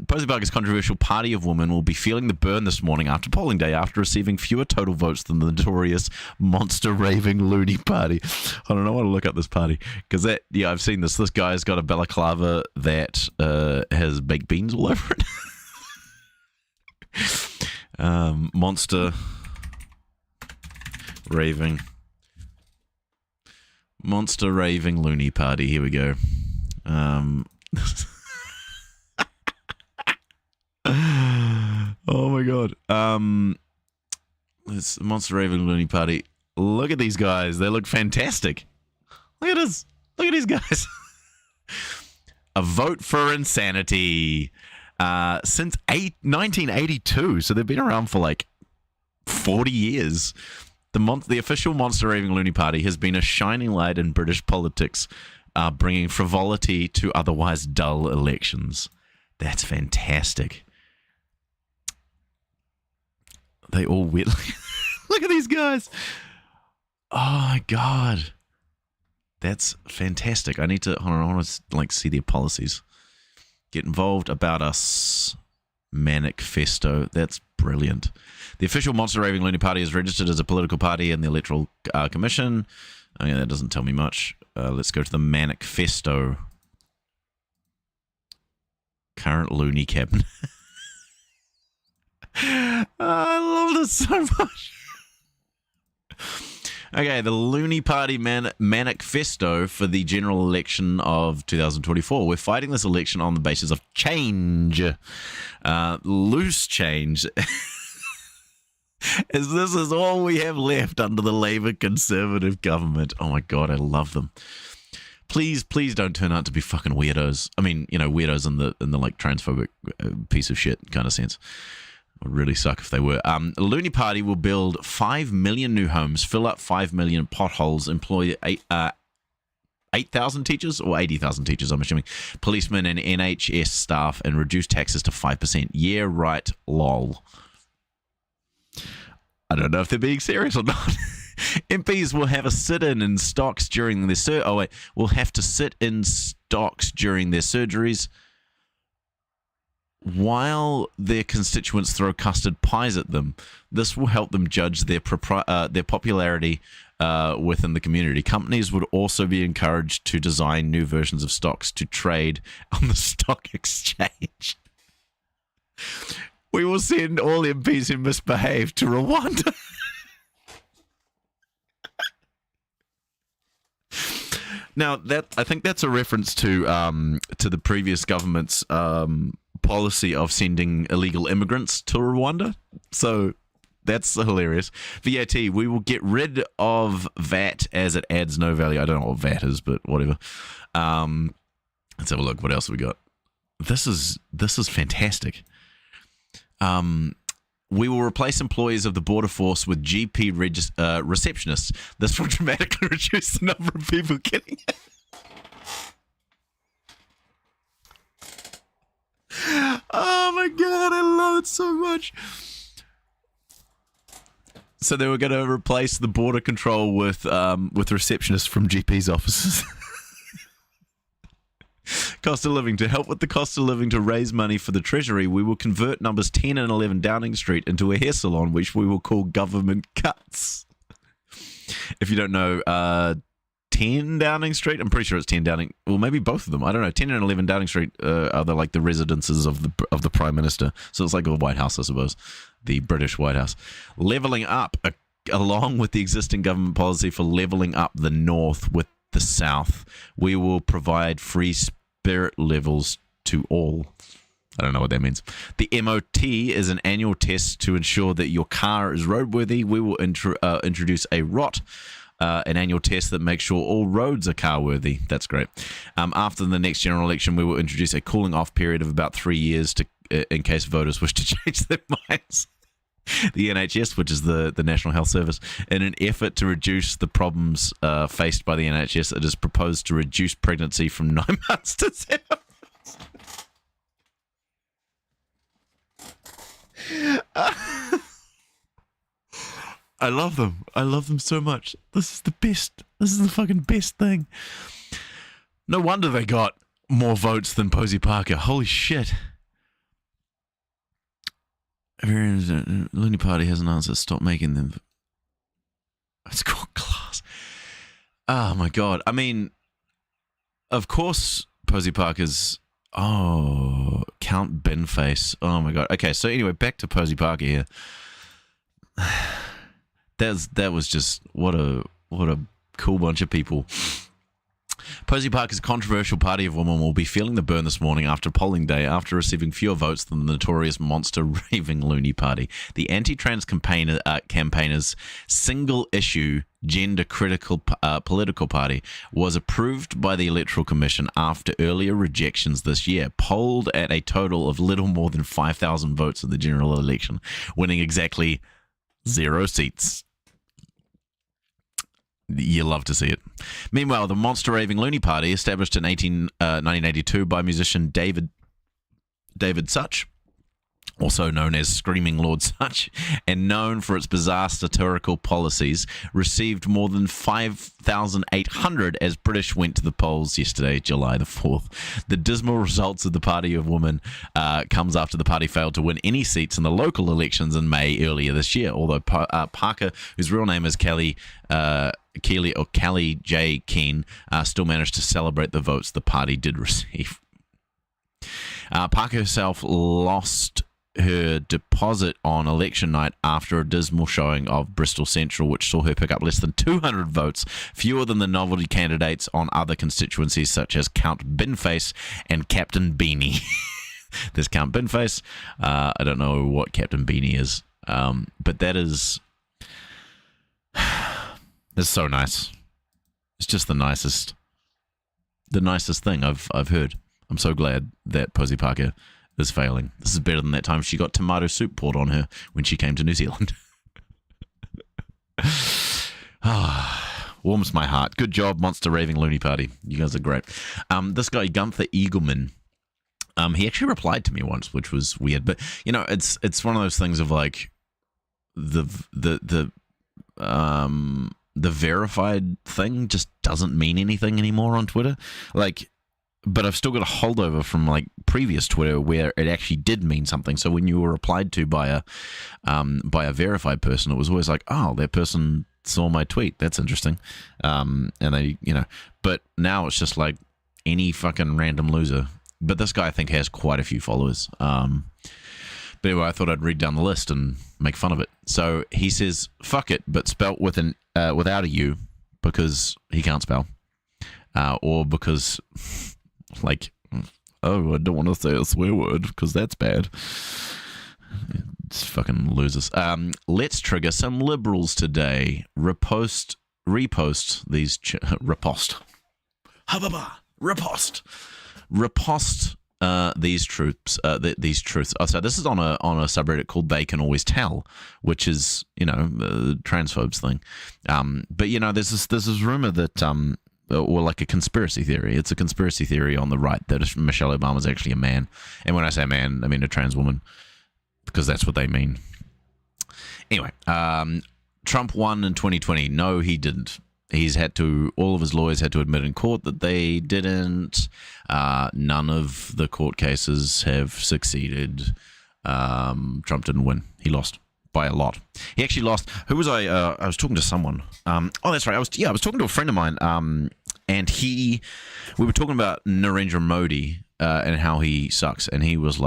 Posey Parker's controversial Party of Women will be feeling the burn this morning after polling day after receiving fewer total votes than the notorious monster raving loony party. I don't know, I want to look up this party because that, yeah, I've seen this. This guy's got a balaclava that has baked beans all over it. Monster raving loony party. Here we go. Oh my god. This monster raving loony party. Look at these guys. They look fantastic. Look at this. Look at these guys. A vote for insanity. Since 1982. So they've been around for like 40 years. The official Monster Raving Loony Party has been a shining light in British politics, bringing frivolity to otherwise dull elections. That's fantastic. They all wet. Look at these guys. Oh my god, that's fantastic. I need to hold on. I want to like see their policies. Get involved. About us. Manifesto. That's brilliant. The official Monster Raving Loony Party is registered as a political party in the Electoral Commission. Oh, yeah, that doesn't tell me much. Let's go to the Manifesto. Current Loony Cabinet. I love this so much. Okay, the Loony Party Manifesto for the general election of 2024. We're fighting this election on the basis of change. Loose change. As this is all we have left under the Labour Conservative government. Oh my god, I love them. Please don't turn out to be fucking weirdos. I mean, you know, weirdos in the like transphobic piece of shit kind of sense. It would really suck if they were. The Loony Party will build 5 million new homes, fill up 5 million potholes, employ 8,000 teachers or 80,000 teachers, I'm assuming, policemen and NHS staff, and reduce taxes to 5%. Yeah, right, lol. I don't know if they're being serious or not. MPs will have a sit-in in stocks during their will have to sit in stocks during their surgeries while their constituents throw custard pies at them. This will help them judge their popularity within the community. Companies would also be encouraged to design new versions of stocks to trade on the stock exchange. We will send all MPs who misbehave to Rwanda. Now, I think that's a reference to the previous government's policy of sending illegal immigrants to Rwanda. So that's hilarious. VAT, we will get rid of VAT as it adds no value. I don't know what VAT is, but whatever. Let's have a look. What else have we got? This is fantastic. We will replace employees of the border force with GP receptionists. This will dramatically reduce the number of people getting it. Oh my god, I love it so much. So they were going to replace the border control with receptionists from GP's offices. Cost of living. To help with the cost of living to raise money for the Treasury, we will convert numbers 10 and 11 Downing Street into a hair salon, which we will call Government Cuts. If you don't know, 10 Downing Street, I'm pretty sure it's 10 Downing, well, maybe both of them. I don't know. 10 and 11 Downing Street are like the residences of the Prime Minister. So it's like the White House, I suppose, the British White House. Levelling up, along with the existing government policy for levelling up the North with the South, we will provide free spirit levels to all. I don't know what that means. The MOT is an annual test to ensure that your car is roadworthy. We will introduce a ROT, an annual test that makes sure all roads are car-worthy. That's great. After the next general election, we will introduce a cooling off period of about 3 years in case voters wish to change their minds. The NHS, which is the National Health Service, in an effort to reduce the problems faced by the NHS, it is proposed to reduce pregnancy from 9 months to 7 months. I love them. I love them so much. This is the best. This is the fucking best thing. No wonder they got more votes than Posey Parker. Holy shit. Looney Party has an answer. Stop making them. It's called class. Oh my god. I mean, of course, Posey Parker's. Oh, Count Binface. Oh my god. Okay, so anyway, back to Posey Parker here. That was just what a cool bunch of people. Posey Parker's controversial party of women will be feeling the burn this morning after polling day, after receiving fewer votes than the notorious monster raving loony party. The anti-trans campaigners' single-issue, gender-critical political party was approved by the Electoral Commission after earlier rejections this year, polled at a total of little more than 5,000 votes in the general election, winning exactly 0 seats. You love to see it. Meanwhile, the monster raving loony party, established in 1982 by musician David Such, also known as Screaming Lord Such, and known for its bizarre satirical policies, received more than 5,800 as British went to the polls yesterday, July the 4th. The dismal results of the Party of Women comes after the party failed to win any seats in the local elections in May earlier this year, although Parker, whose real name is Callie J. Keane, still managed to celebrate the votes the party did receive. Parker herself lost her deposit on election night after a dismal showing of Bristol Central, which saw her pick up less than 200 votes, fewer than the novelty candidates on other constituencies such as Count Binface and Captain Beanie. There's Count Binface. I don't know what Captain Beanie is, but that is... It's so nice. It's just the nicest thing I've heard. I'm so glad that Posey Parker is failing. This is better than that time she got tomato soup poured on her when she came to New Zealand. Warms my heart. Good job, Monster Raving Loony Party. You guys are great. This guy, Gunther Eagleman, he actually replied to me once, which was weird. But, you know, it's one of those things of like the the verified thing just doesn't mean anything anymore on Twitter. Like, but I've still got a holdover from like previous Twitter where it actually did mean something. So when you were replied to by a verified person, it was always like, oh, that person saw my tweet. That's interesting. And they, but now it's just like any fucking random loser. But this guy, I think, has quite a few followers. But anyway, I thought I'd read down the list and make fun of it. So he says, fuck it, but spelt with without a U because he can't spell. Or because, like, oh, I don't want to say a swear word because that's bad. It's fucking losers. Let's trigger some liberals today. Repost these... Repost. Repost. Repost these truths. These truths. Oh, so this is on a subreddit called They Can Always Tell, which is the transphobes thing. But there's this rumor that or like a conspiracy theory. It's a conspiracy theory on the right that Michelle Obama is actually a man, and when I say man, I mean a trans woman, because that's what they mean. Anyway, Trump won in 2020. No, he didn't. All of his lawyers had to admit in court that they didn't. None of the court cases have succeeded. Trump didn't win. He lost by a lot. He actually lost. Who was I? I was talking to someone. Oh, that's right. I was talking to a friend of mine. And we were talking about Narendra Modi and how he sucks. And he was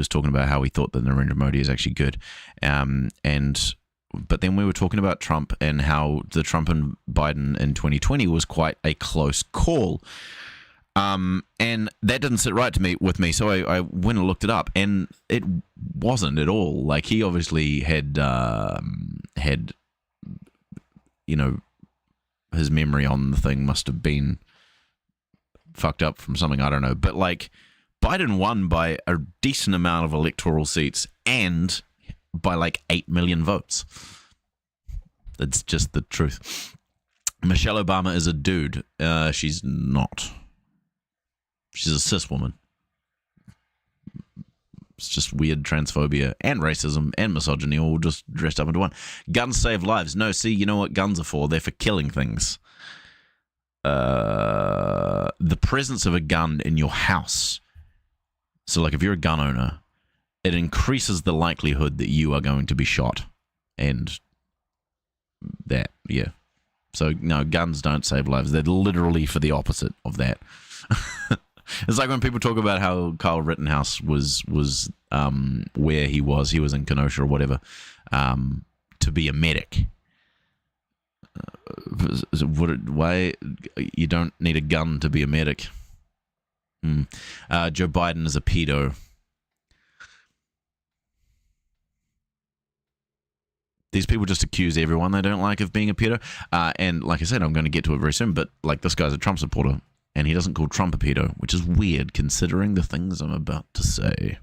talking about how he thought that Narendra Modi is actually good. But then we were talking about Trump and how the Trump and Biden in 2020 was quite a close call. And that didn't sit right with me. So I went and looked it up, and it wasn't at all. Like, he obviously had his memory on the thing must have been fucked up from something, I don't know. But like, Biden won by a decent amount of electoral seats and by like 8 million votes. That's just the truth. Michelle Obama is a dude. She's not. She's a cis woman. It's just weird transphobia and racism and misogyny all just dressed up into one. Guns save lives. No, see, you know what guns are for? They're for killing things. The presence of a gun in your house. So, like, if you're a gun owner, it increases the likelihood that you are going to be shot. And that, yeah. So, no, guns don't save lives. They're literally for the opposite of that. It's like when people talk about how Kyle Rittenhouse was where he was in Kenosha or whatever, to be a medic. Why you don't need a gun to be a medic? Joe Biden is a pedo. These people just accuse everyone they don't like of being a pedo. And like I said, I'm going to get to it very soon, but like, this guy's a Trump supporter, and he doesn't call Trump a pedo, which is weird considering the things I'm about to say.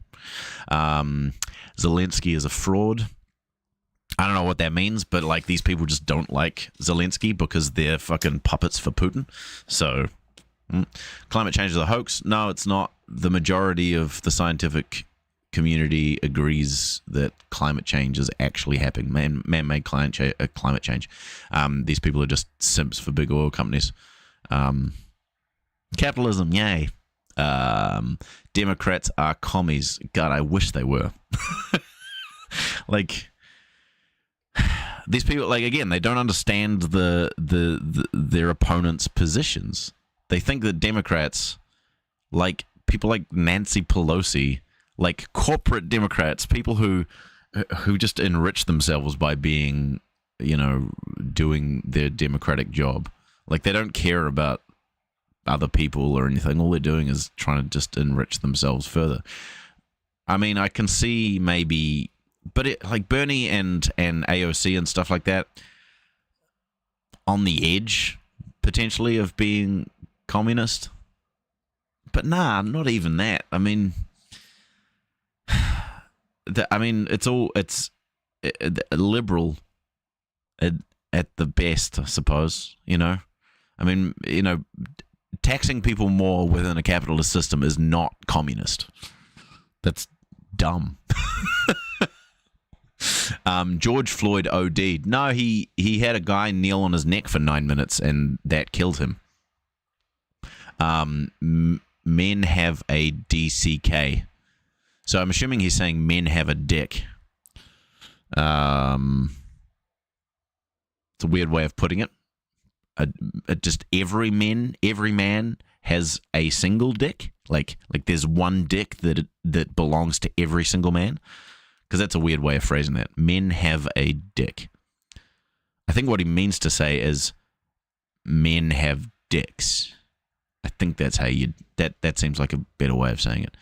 Zelensky is a fraud. I don't know what that means, but like, these people just don't like Zelensky because they're fucking puppets for Putin. So, climate change is a hoax. No, it's not. The majority of the scientific community agrees that climate change is actually happening. Man-made climate change. These people are just simps for big oil companies. Capitalism, yay. Democrats are commies. God, I wish they were. Like, these people, like, again, they don't understand their opponents' positions. They think that Democrats, like people like Nancy Pelosi, like corporate Democrats, people who just enrich themselves by being, doing their democratic job. Like, they don't care about other people or anything. All they're doing is trying to just enrich themselves further. I mean, I can see maybe, but like Bernie and AOC and stuff like that, on the edge potentially of being communist. But nah, not even that. I mean, it's liberal at the best, I suppose. I mean, taxing people more within a capitalist system is not communist. That's dumb. George Floyd OD'd. No, he had a guy kneel on his neck for 9 minutes, and that killed him. Men have a DCK. So I'm assuming he's saying men have a dick. It's a weird way of putting it. Just every man has a single dick. Like there's one dick that belongs to every single man. Because that's a weird way of phrasing that. Men have a dick. I think what he means to say is men have dicks. I think that's how that seems like a better way of saying it.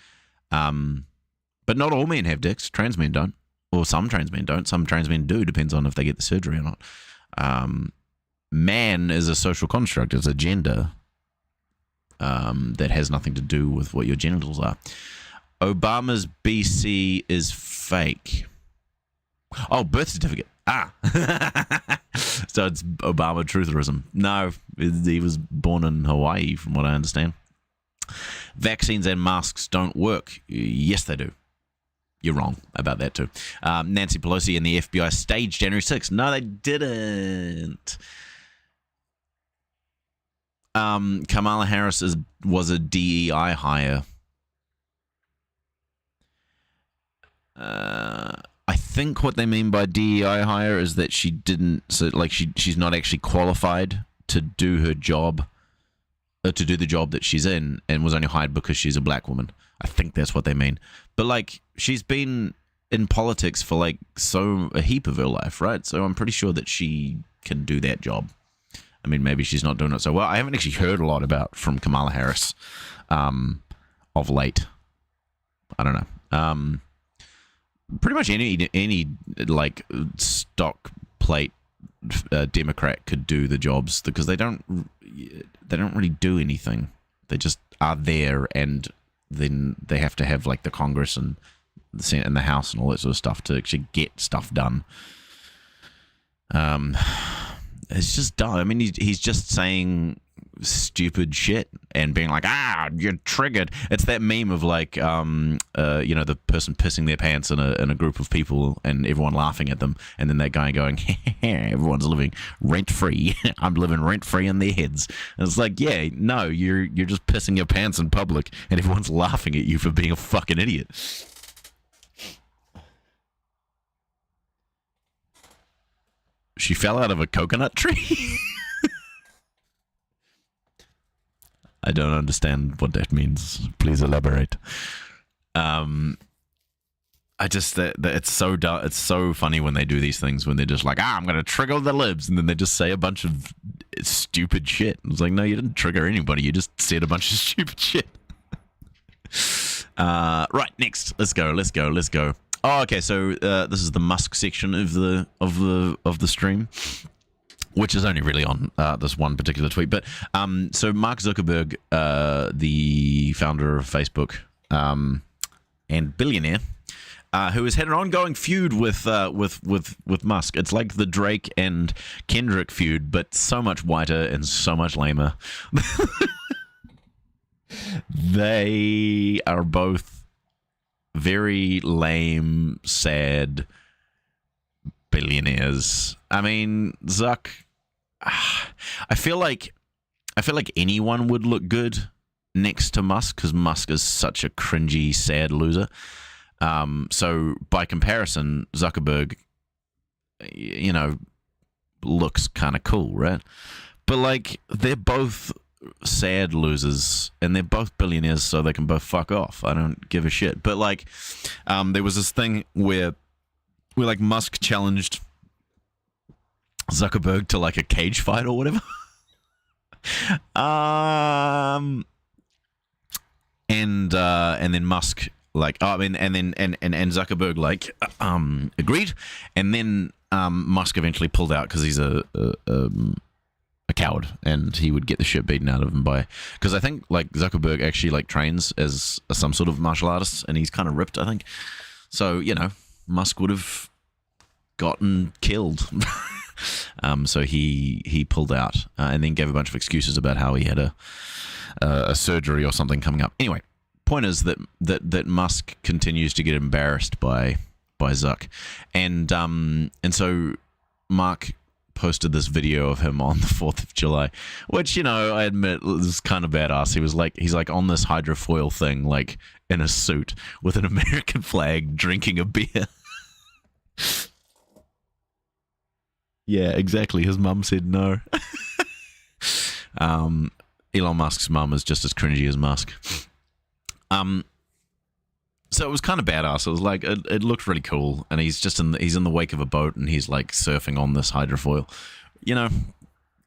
But not all men have dicks. Trans men don't. Or some trans men don't. Some trans men do. Depends on if they get the surgery or not. Man is a social construct. It's a gender that has nothing to do with what your genitals are. Obama's BC is fake. Oh, birth certificate. So it's Obama trutherism. No, he was born in Hawaii, from what I understand. Vaccines and masks don't work. Yes, they do. You're wrong about that too. Nancy Pelosi and the FBI staged January 6th. No, they didn't. Kamala Harris was a DEI hire. I think what they mean by DEI hire is that she didn't, so like she's not actually qualified to do her job, to do the job that she's in, and was only hired because she's a black woman. I think that's what they mean. But like, she's been in politics for like a heap of her life, right? So I'm pretty sure that she can do that job. I mean, maybe she's not doing it so well. I haven't actually heard a lot from Kamala Harris of late. I don't know. Pretty much any like stock plate Democrat could do the jobs because they don't really do anything. They just are there, and then they have to have like the Congress and the Senate and the House and all that sort of stuff to actually get stuff done. It's just dumb. I mean, he's just saying stupid shit and being like, you're triggered. It's that meme of like, the person pissing their pants in a group of people and everyone laughing at them, and then that guy going, everyone's living rent free. I'm living rent free in their heads. And it's like, yeah, no, you're just pissing your pants in public, and everyone's laughing at you for being a fucking idiot. She fell out of a coconut tree. I don't understand what that means. Please elaborate. I just that it's so dumb. It's so funny when they do these things when they're just like, I'm gonna trigger the libs, and then they just say a bunch of stupid shit. It's like, no, you didn't trigger anybody. You just said a bunch of stupid shit. Right, next. Let's go. Oh, okay. So this is the Musk section of the stream, which is only really on this one particular tweet. But so Mark Zuckerberg, the founder of Facebook and billionaire, who has had an ongoing feud with Musk. It's like the Drake and Kendrick feud, but so much whiter and so much lamer. They are both very lame, sad billionaires. I mean, Zuck, I feel like anyone would look good next to Musk because Musk is such a cringy, sad loser. So by comparison, Zuckerberg, looks kind of cool, right? But like, they're both sad losers, and they're both billionaires, so they can both fuck off. I don't give a shit. But like, there was this thing where like Musk challenged Zuckerberg to like a cage fight or whatever. And then Musk and Zuckerberg like agreed, and then Musk eventually pulled out because he's a coward, and he would get the shit beaten out of him because I think like Zuckerberg actually like trains as some sort of martial artist, and he's kind of ripped, I think. So Musk would have gotten killed. So he pulled out and then gave a bunch of excuses about how he had a surgery or something coming up. Anyway, point is that Musk continues to get embarrassed by by Zuck. And so Mark posted this video of him on the 4th of July, which, you know, I admit is kind of badass. He's like on this hydrofoil thing, like in a suit with an American flag, drinking a beer. Yeah, exactly. His mum said no. Elon Musk's mum is just as cringy as Musk. So it was kind of badass. It was like it looked really cool, and he's in the wake of a boat, and he's like surfing on this hydrofoil. You know,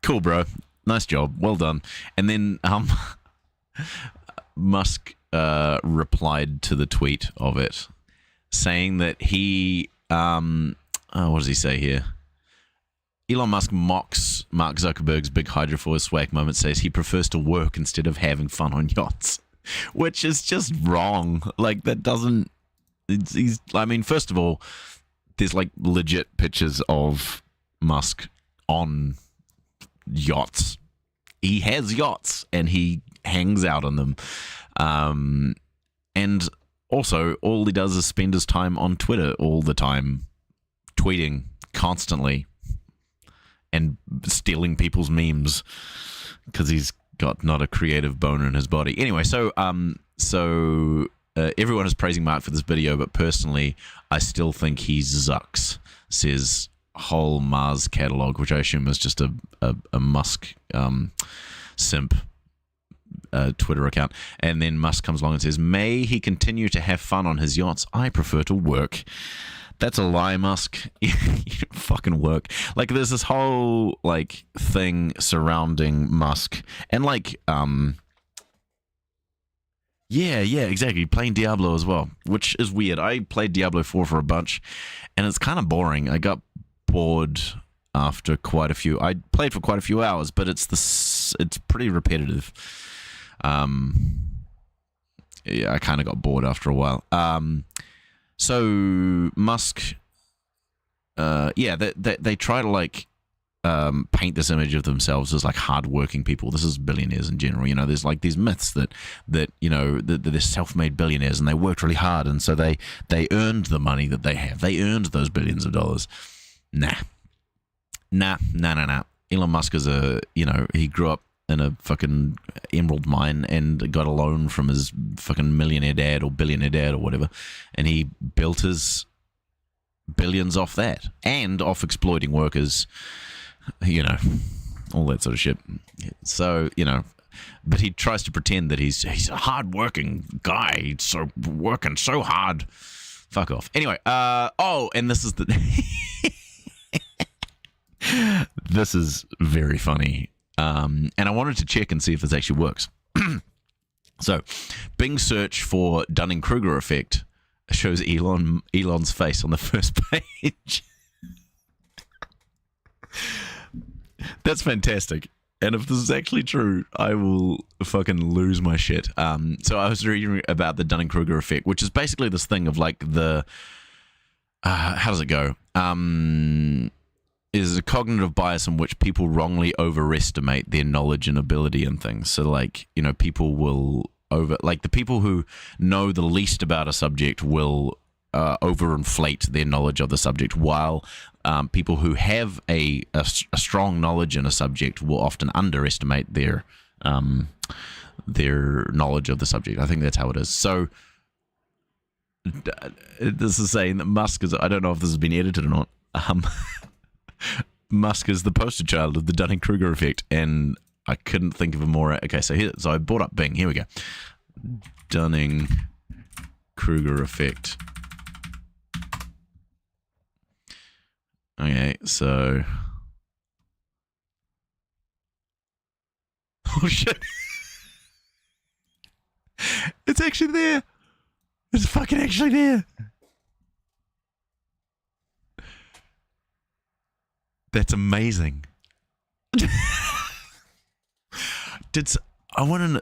cool, bro. Nice job. Well done. And then Musk replied to the tweet of it, saying that he what does he say here? Elon Musk mocks Mark Zuckerberg's big hydrofoil swag moment, says he prefers to work instead of having fun on yachts. Which is just wrong. Like, that doesn't... I mean, first of all, there's, like, legit pictures of Musk on yachts. He has yachts, and he hangs out on them. And also, all he does is spend his time on Twitter all the time, tweeting constantly, and stealing people's memes, because he's got not a creative bone in his body. Anyway, so everyone is praising Mark for this video, but personally, I still think he's Zucks, says whole Mars catalog, which I assume is just a Musk simp Twitter account. And then Musk comes along and says, may he continue to have fun on his yachts. I prefer to work. That's a lie, Musk. You don't fucking work. Like, there's this whole, like, thing surrounding Musk. And, like, yeah, exactly. Playing Diablo as well, which is weird. I played Diablo 4 for a bunch, and it's kind of boring. I got bored after quite a few. I played for quite a few hours, but it's pretty repetitive. Yeah, I kind of got bored after a while. So Musk, they try to like paint this image of themselves as like hardworking people. This is billionaires in general. You know, there's like these myths that you know that they're self-made billionaires and they worked really hard, and so they earned the money that they have. They earned those billions of dollars. Nah. Elon Musk is he grew up in a fucking emerald mine and got a loan from his fucking millionaire dad or billionaire dad or whatever, and he built his billions off that and off exploiting workers, you know, all that sort of shit. So, you know, but he tries to pretend that he's a hard-working guy. He's so working so hard. Fuck off. Anyway, and this is the this is very funny. And I wanted to check and see if this actually works. So, Bing search for Dunning-Kruger effect shows Elon's face on the first page. That's fantastic. And if this is actually true, I will fucking lose my shit. So I was reading about the Dunning-Kruger effect, which is basically this thing of like the... how does it go? Is a cognitive bias in which people wrongly overestimate their knowledge and ability in things. So, like, you know, people will the people who know the least about a subject will overinflate their knowledge of the subject, while people who have a strong knowledge in a subject will often underestimate their knowledge of the subject. I think that's how it is. So, this is saying that Musk is, I don't know if this has been edited or not, Musk is the poster child of the Dunning-Kruger effect, and I couldn't think of a more... Okay, so I brought up Bing. Here we go. Dunning-Kruger effect. Okay, so... Oh, shit. It's actually there. It's fucking actually there. That's amazing. Did someone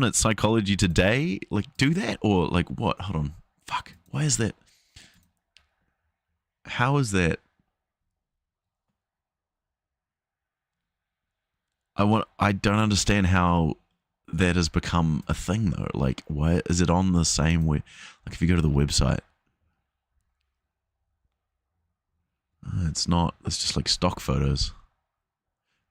at Psychology Today like do that, or like what? Hold on. Fuck. Why is that? How is that? I don't understand how that has become a thing though. Like, why is it on the same way? Like, if you go to the website. It's not. It's just like stock photos.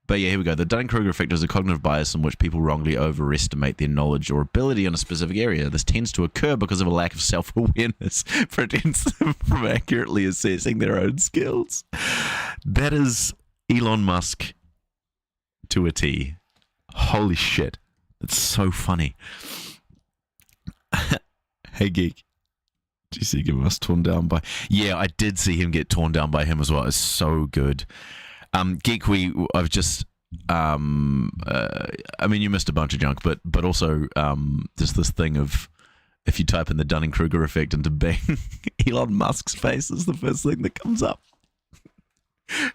But yeah, here we go. The Dunning-Kruger effect is a cognitive bias in which people wrongly overestimate their knowledge or ability in a specific area. This tends to occur because of a lack of self-awareness, prevents them from accurately assessing their own skills. That is Elon Musk to a T. Holy shit. It's so funny. Hey, Geek. Did you see him was torn down by... Yeah, I did see him get torn down by him as well. It's so good. Geek, I've just... I mean, you missed a bunch of junk, but also just this thing of... If you type in the Dunning-Kruger effect into Bing, Elon Musk's face is the first thing that comes up.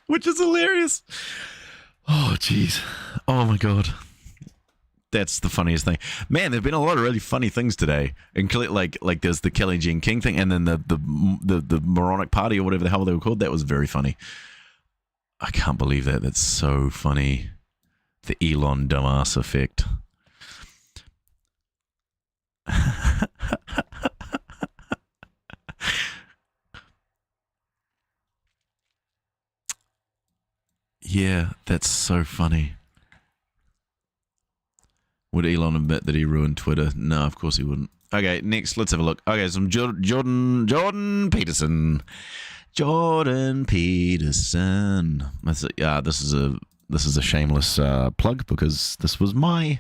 Which is hilarious. Oh, jeez. Oh, my God. That's the funniest thing. Man, there've been a lot of really funny things today. Including like there's the Kelly Jean King thing, and then the moronic party or whatever the hell they were called. That was very funny. I can't believe that. That's so funny. The Elon dumbass effect. Yeah, that's so funny. Would Elon admit that he ruined Twitter? No, of course he wouldn't. Okay, next, let's have a look. Okay, some Jordan Peterson. Jordan Peterson. This is a shameless plug because this was my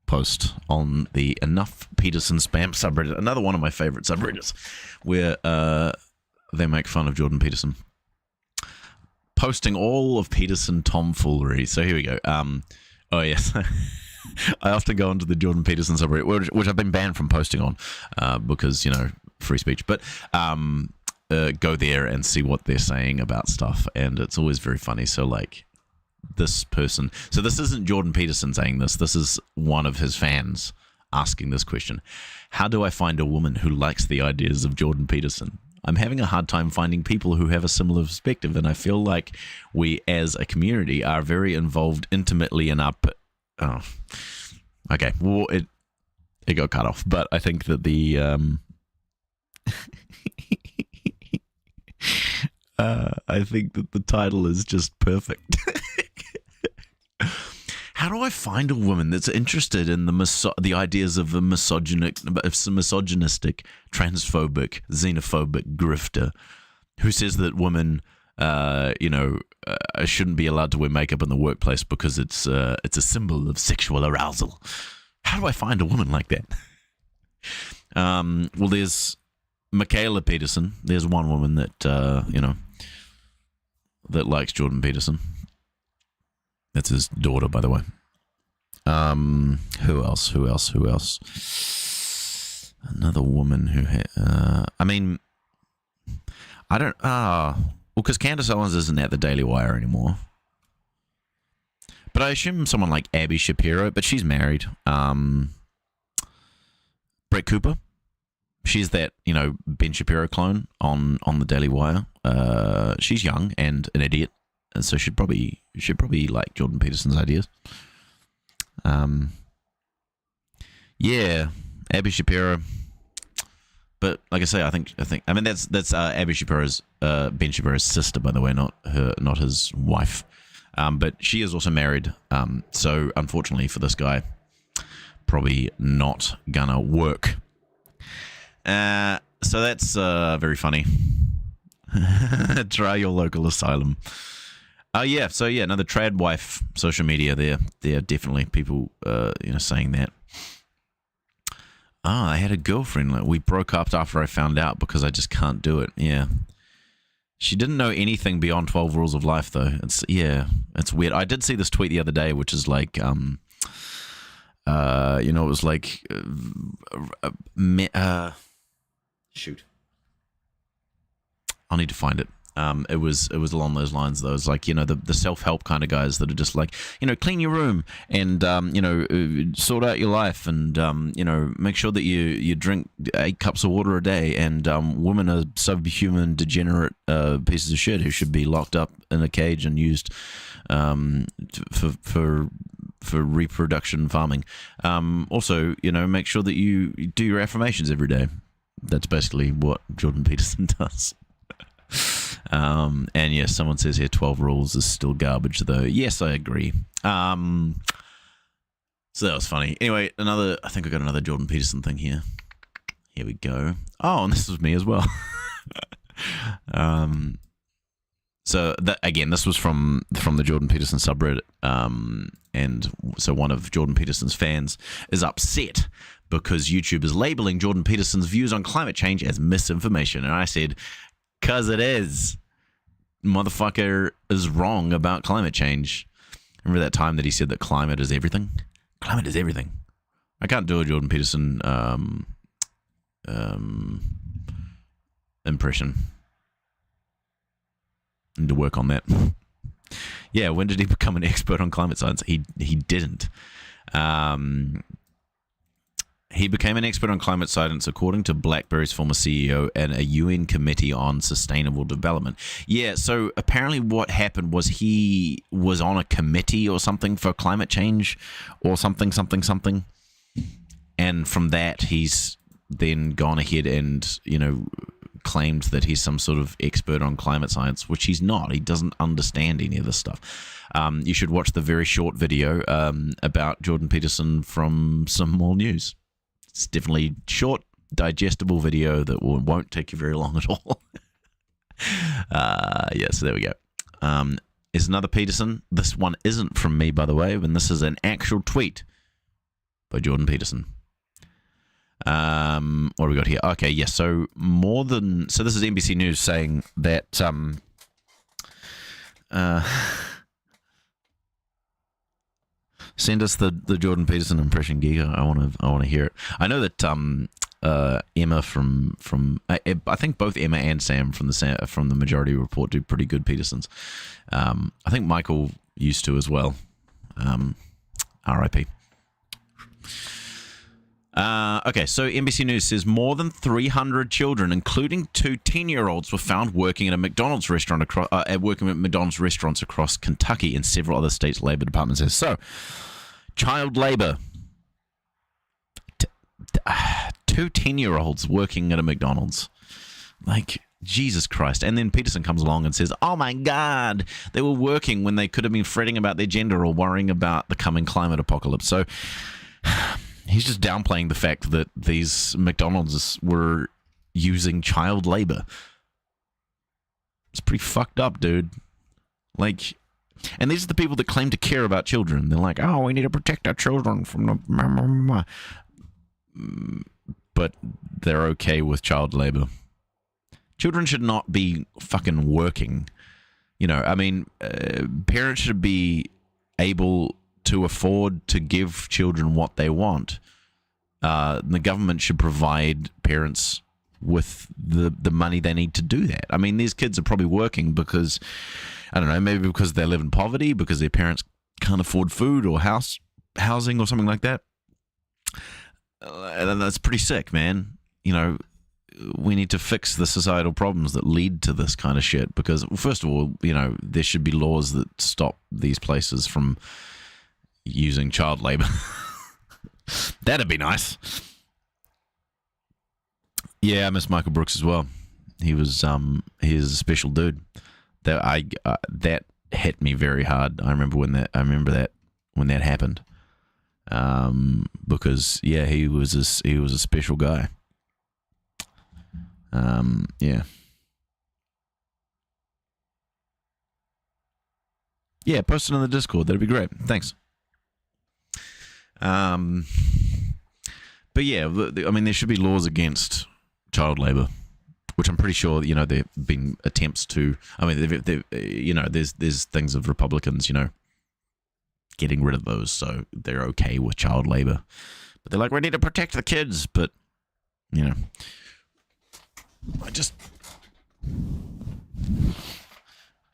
post on the Enough Peterson Spam subreddit. Another one of my favorite subreddits where they make fun of Jordan Peterson. Posting all of Peterson tomfoolery. So here we go. Oh, yes. I often go onto the Jordan Peterson subreddit, which I've been banned from posting on because, free speech. But go there and see what they're saying about stuff. And it's always very funny. So, like, this person... So this isn't Jordan Peterson saying this. This is one of his fans asking this question. How do I find a woman who likes the ideas of Jordan Peterson? I'm having a hard time finding people who have a similar perspective, and I feel like we as a community are very involved intimately in our... Oh, okay. Well, it got cut off, but I think that the I think that the title is just perfect. How do I find a woman that's interested in the ideas of a misogynistic, transphobic, xenophobic grifter who says that women, shouldn't be allowed to wear makeup in the workplace because it's a symbol of sexual arousal? How do I find a woman like that? Well, there's Michaela Peterson. There's one woman that that likes Jordan Peterson. That's his daughter, by the way. Who else? Another woman who I don't... well, because Candace Owens isn't at the Daily Wire anymore. But I assume someone like Abby Shapiro, but she's married. Brett Cooper. She's that, Ben Shapiro clone on the Daily Wire. She's young and an idiot, and so should probably like Jordan Peterson's ideas. Yeah, Abby Shapiro. But like I say, I think that's Abby Shapiro's Ben Shapiro's sister, by the way, not his wife. But she is also married. So unfortunately for this guy, probably not gonna work. So that's very funny. Try your local asylum. Oh yeah, so yeah, another trad wife social media there. There are definitely people saying that. I had a girlfriend. We broke up after I found out because I just can't do it. Yeah. She didn't know anything beyond 12 rules of life, though. It's weird. I did see this tweet the other day, which is like, it was like, shoot. I'll need to find it. It was along those lines, though. It's like, the self-help kind of guys that are just like, clean your room and, sort out your life and, make sure that you drink 8 cups of water a day, and women are subhuman, degenerate pieces of shit who should be locked up in a cage and used for reproduction farming. Also, make sure that you do your affirmations every day. That's basically what Jordan Peterson does. And yes, someone says here 12 rules is still garbage, though. Yes, I agree. So that was funny. Anyway, I think I got another Jordan Peterson thing here. Here we go. Oh, and this was me as well. So that, again, this was from the Jordan Peterson subreddit. And so one of Jordan Peterson's fans is upset because YouTube is labeling Jordan Peterson's views on climate change as misinformation. And I said, 'cause it is. Motherfucker is wrong about climate change. Remember that time that he said that climate is everything? Climate is everything. I can't do a Jordan Peterson impression. I need to work on that. Yeah, when did he become an expert on climate science? He didn't. He became an expert on climate science according to BlackBerry's former CEO and a UN Committee on Sustainable Development. Yeah, so apparently what happened was he was on a committee or something for climate change or something. And from that, he's then gone ahead and, claimed that he's some sort of expert on climate science, which he's not. He doesn't understand any of this stuff. You should watch the very short video about Jordan Peterson from Some More News. It's definitely short, digestible video that won't take you very long at all. So there we go. Is another Peterson. This one isn't from me, by the way, and this is an actual tweet by Jordan Peterson. What do we got here? Okay, yes. So this is NBC News saying that send us the Jordan Peterson impression, Giga. I want to hear it. I know that Emma from I think both Emma and Sam from the Majority Report do pretty good Petersons. I think Michael used to as well. R.I.P. Okay, so NBC News says more than 300 children, including 2 10-year-olds, were found working at a McDonald's restaurant working at McDonald's restaurants across Kentucky and several other states' labor departments. Says so. Child labor. 2 10-year-olds working at a McDonald's. Like, Jesus Christ. And then Peterson comes along and says, oh my God, they were working when they could have been fretting about their gender or worrying about the coming climate apocalypse. So he's just downplaying the fact that these McDonald's were using child labor. It's pretty fucked up, dude. Like, and these are the people that claim to care about children. They're like, oh, we need to protect our children from the... But they're okay with child labor. Children should not be fucking working. Parents should be able to afford to give children what they want. The government should provide parents with the money they need to do that. I mean, these kids are probably working because, I don't know, maybe because they live in poverty, because their parents can't afford food or housing or something like that. And that's pretty sick, man. We need to fix the societal problems that lead to this kind of shit because, first of all, there should be laws that stop these places from using child labor. That'd be nice. Yeah, I miss Michael Brooks as well. He's a special dude. That hit me very hard. I remember when that happened. Because he was a special guy. Yeah, post it on the Discord. That'd be great. Thanks. But yeah, there should be laws against child labor, which I'm pretty sure, there've been attempts to. There's things of Republicans, getting rid of those, so they're okay with child labor. But they're like, we need to protect the kids. But I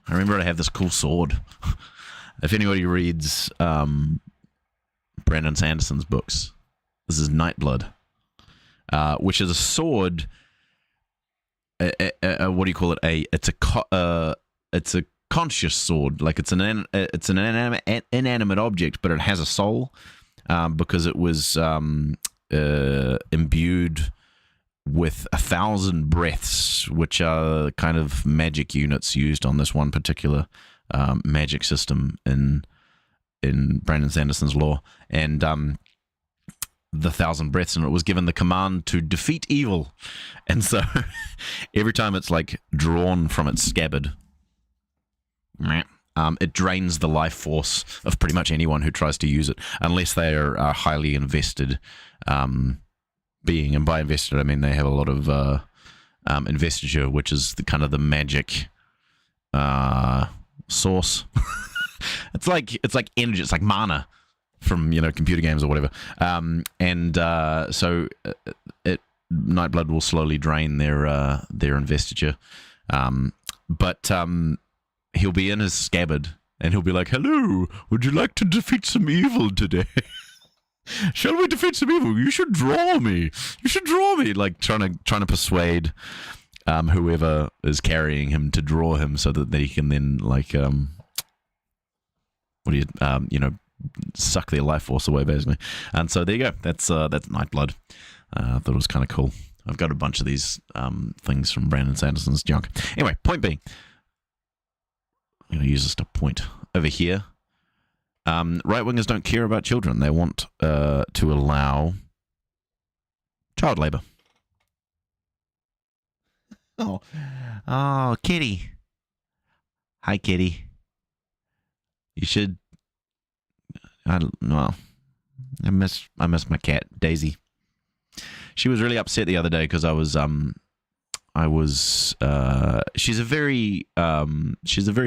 remember I have this cool sword. If anybody reads Brandon Sanderson's books, this is Nightblood, which is a sword. What do you call it? It's a conscious sword. Like it's an inanimate object, but it has a soul, because it was imbued with 1,000 breaths, which are kind of magic units used on this one particular magic system in Brandon Sanderson's lore, and the 1,000 breaths, and it was given the command to defeat evil. And so every time it's like drawn from its scabbard, it drains the life force of pretty much anyone who tries to use it, unless they are a highly invested being. And by invested, I mean they have a lot of investiture, which is the kind of the magic source. It's like energy. It's like mana from computer games or whatever. So Nightblood will slowly drain their investiture, but he'll be in his scabbard and he'll be like, "Hello, would you like to defeat some evil today? Shall we defeat some evil? You should draw me. You should draw me." Like trying to persuade whoever is carrying him to draw him so that they can then suck their life force away, basically. And so there you go. That's Nightblood. I thought it was kind of cool. I've got a bunch of these things from Brandon Sanderson's junk. Anyway, point being, I'm going to use this to point over here. Right-wingers don't care about children. They want to allow child labor. Oh, kitty. Hi, kitty. You should. I miss my cat, Daisy. She was really upset the other day because she's a very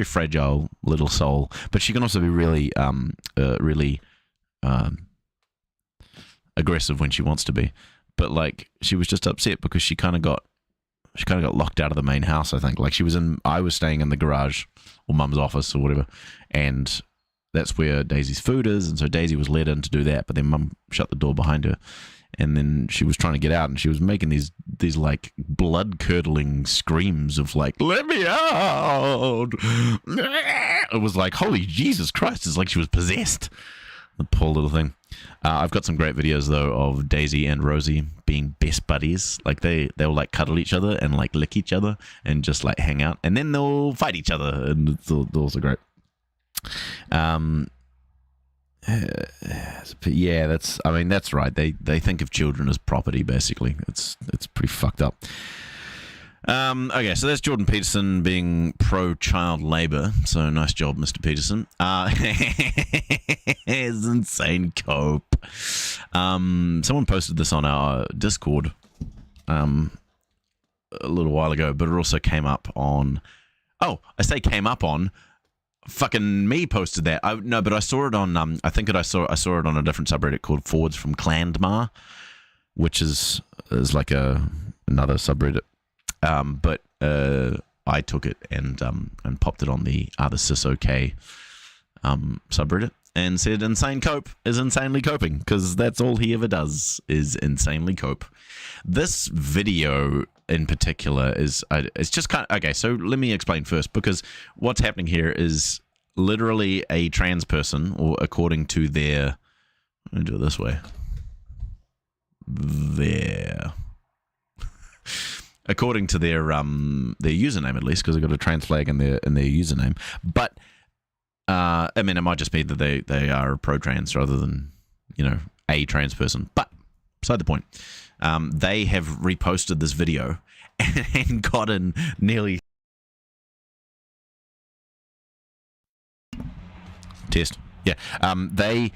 fragile little soul, but she can also be really aggressive when she wants to be. But like, she was just upset because she kind of got locked out of the main house, I think. Like I was staying in the garage or Mum's office or whatever, and that's where Daisy's food is, and so Daisy was let in to do that, but then Mum shut the door behind her, and then she was trying to get out, and she was making these like blood-curdling screams of like, "Let me out!" It was like, holy Jesus Christ, it's like she was possessed. The poor little thing. I've got some great videos though of Daisy and Rosie being best buddies. Like they'll like cuddle each other and like lick each other and just like hang out, and then they'll fight each other, and it's also great. Yeah, that's right. They think of children as property, basically. It's pretty fucked up. Okay, so that's Jordan Peterson being pro-child labor. So nice job, Mr. Peterson. His insane cope. Someone posted this on our Discord a little while ago, but it also came up on. Oh, I say came up on. Fucking me posted that. But I saw it on. I saw it on a different subreddit called Forwards from Clandmar, which is like another subreddit. But I took it and popped it on the SysOK subreddit and said Insane Cope is insanely coping, because that's all he ever does is insanely cope. This video in particular is it's just kind of okay. So let me explain first, because what's happening here is literally a trans person, or according to their, I'm gonna do it this way. According to their username, at least, because they've got a trans flag in their username. But I mean, it might just be that they are pro-trans rather than a trans person. But beside the point, they have reposted this video and gotten nearly test. Yeah, they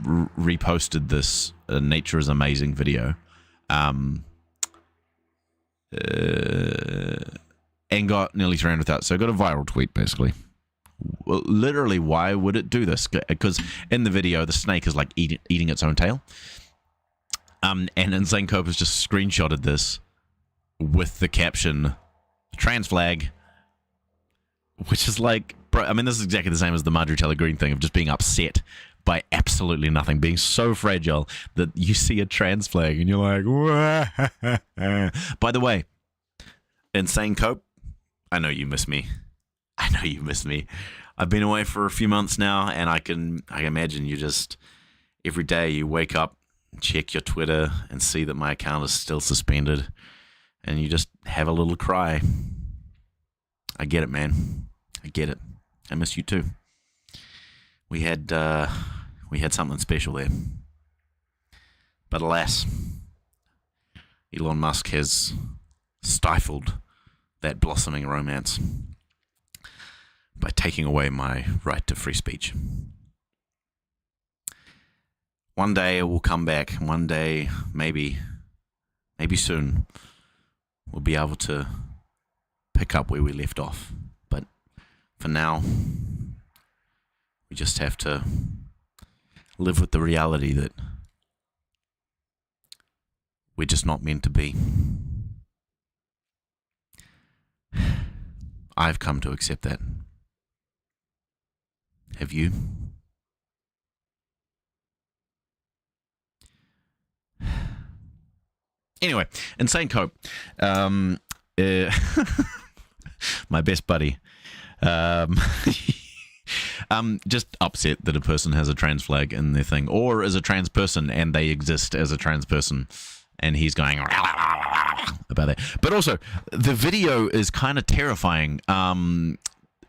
reposted this "Nature is Amazing" video. And got nearly 300,000. So got a viral tweet, basically. Well, literally, why would it do this? Because in the video, the snake is like eating its own tail. And Insane Cope has just screenshotted this with the caption, "Trans flag," which is like, bro, I mean, this is exactly the same as the Marjorie Taylor Greene thing of just being upset by absolutely nothing, being so fragile that you see a trans flag and you're like, "Wah." By the way, Insane Cope, I know you miss me. I know you miss me. I've been away for a few months now, and I can imagine you just every day you wake up check your Twitter and see that my account is still suspended, and you just have a little cry. I get it, man. I get it. I miss you too. We had something special there. But alas, Elon Musk has stifled that blossoming romance by taking away my right to free speech. One day it will come back. One day, maybe soon, we'll be able to pick up where we left off. But for now, we just have to live with the reality that we're just not meant to be. I've come to accept that. Have you? Anyway, Insane Cope. My best buddy. Just upset that a person has a trans flag in their thing, or is a trans person and they exist as a trans person, and he's going about that. But also, the video is kind of terrifying.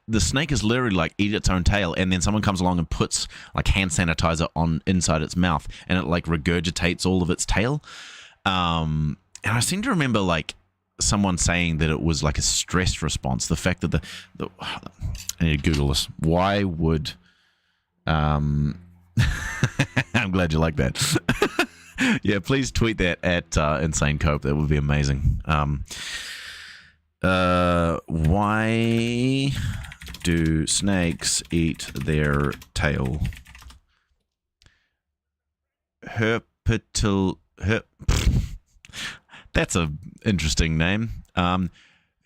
The snake is literally like eat its own tail, and then someone comes along and puts like hand sanitizer on inside its mouth, and it like regurgitates all of its tail. And I seem to remember like someone saying that it was like a stress response. The fact that the I need to Google this. Why would I'm glad you like that. Yeah, please tweet that at Insane Cope. That would be amazing. Why do snakes eat their tail? That's an interesting name.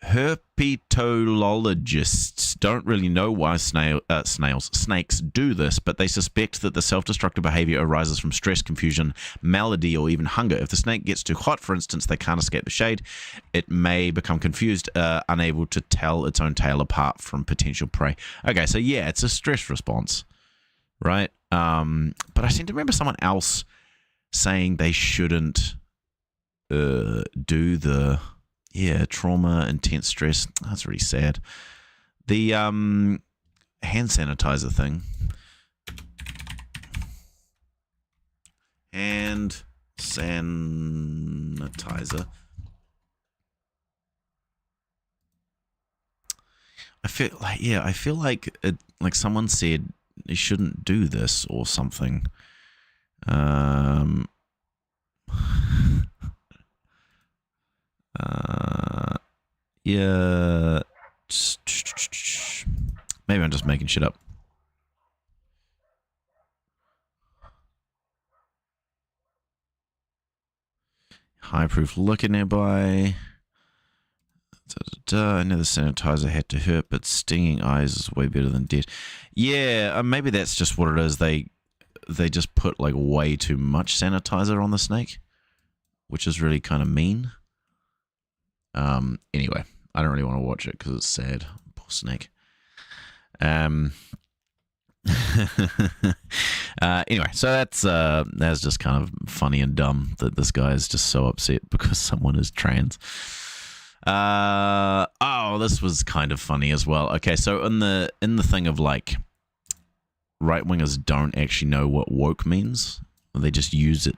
Herpetologists don't really know why snakes do this, but they suspect that the self-destructive behavior arises from stress, confusion, malady, or even hunger. If the snake gets too hot, for instance, they can't escape the shade. It may become confused, unable to tell its own tail apart from potential prey. Okay, so yeah, it's a stress response, right? But I seem to remember someone else saying they shouldn't do the trauma, intense stress. That's really sad. The hand sanitizer thing. Hand sanitizer. I feel like it, like someone said you shouldn't do this or something. Yeah. Maybe I'm just making shit up. High proof liquor nearby. I know the sanitizer had to hurt, but stinging eyes is way better than dead. Yeah, maybe that's just what it is. They just put like way too much sanitizer on the snake, which is really kind of mean. Anyway, I don't really want to watch it because it's sad. Poor snake. Anyway, so that's just kind of funny and dumb that this guy is just so upset because someone is trans. This was kind of funny as well. Okay, so in the thing of like right wingers don't actually know what woke means. They just use it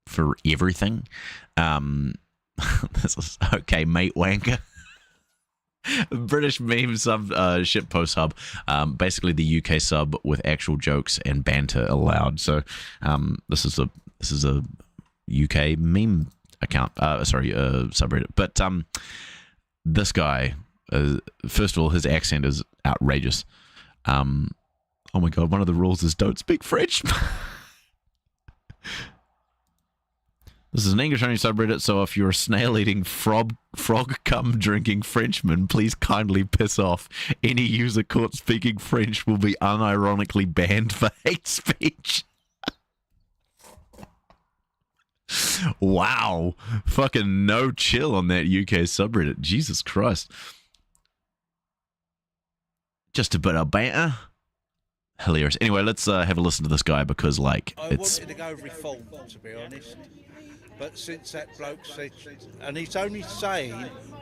for everything. This is okay, mate wanker. British meme sub shitpost hub, basically the UK sub with actual jokes and banter allowed. So this is a UK meme account, subreddit. But this guy, first of all, his accent is outrageous. Oh my god, one of the rules is don't speak French. This is an English-only subreddit, so if you're a snail-eating, frog-cum-drinking Frenchman, please kindly piss off. Any user caught speaking French will be unironically banned for hate speech. Wow. Fucking no chill on that UK subreddit. Jesus Christ. Just a bit of banter. hilarious. Anyway, let's have a listen to this guy because, like, I it's wanted to go reform, to be honest. But since that bloke said, and he's only saying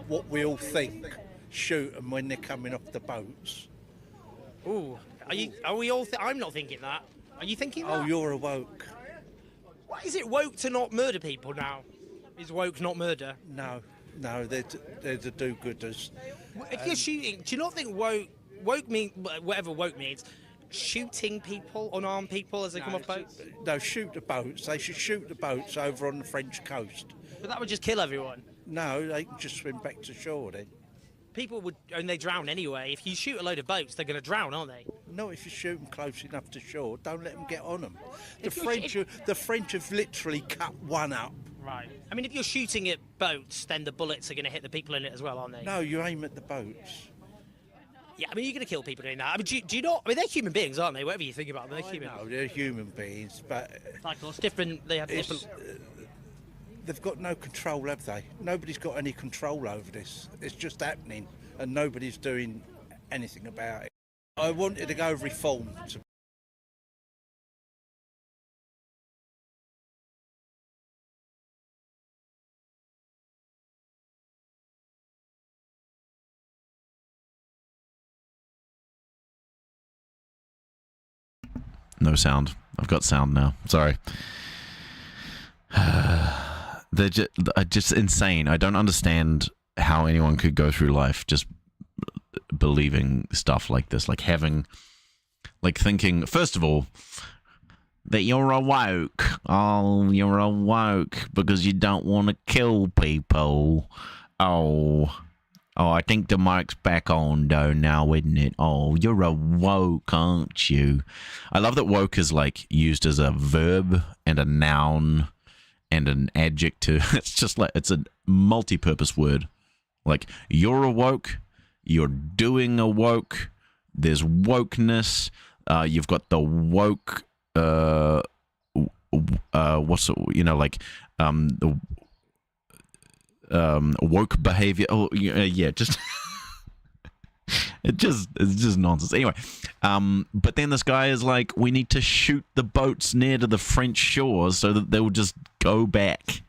what we all think, shoot them when they're coming off the boats. Ooh, are we all? I'm not thinking that. Are you thinking that? Oh, you're a woke. What, is it woke to not murder people now? Is woke not murder? No, they're the do-gooders. If you're shooting, do you not think woke mean whatever woke means? Shooting people, unarmed people as they come off boats? No, shoot the boats. They should shoot the boats over on the French coast. But that would just kill everyone. No, they can just swim back to shore then. People would, and they drown anyway. If you shoot a load of boats, they're going to drown, aren't they? Not if you shoot them close enough to shore. Don't let them get on them. The If French have literally cut one up. Right. I mean, if you're shooting at boats, then the bullets are going to hit the people in it as well, aren't they? No, you aim at the boats. Yeah, I mean, you're going to kill people doing that. I mean, do you not? I mean, they're human beings, aren't they? Whatever you think about them, they're human. No, they're human beings, but Like us, different. They have different. they've got no control, have they? Nobody's got any control over this. It's just happening, and nobody's doing anything about it. I wanted to go reform. no sound. I've got sound now. Sorry. They're just insane. I don't understand how anyone could go through life just believing stuff like this, like thinking, first of all, that you're a woke. Oh, you're a woke because you don't want to kill people. Oh, I think the mic's back on though now, isn't it? Oh, you're a woke, aren't you? I love that woke is like used as a verb and a noun and an adjective. It's just like, it's a multi-purpose word. Like, you're a woke, you're doing a woke, there's wokeness, you've got the woke, what's it, you know, like, the woke behavior. Oh, yeah, just it's just nonsense. Anyway, but then this guy is like, we need to shoot the boats near to the French shores so that they'll just go back.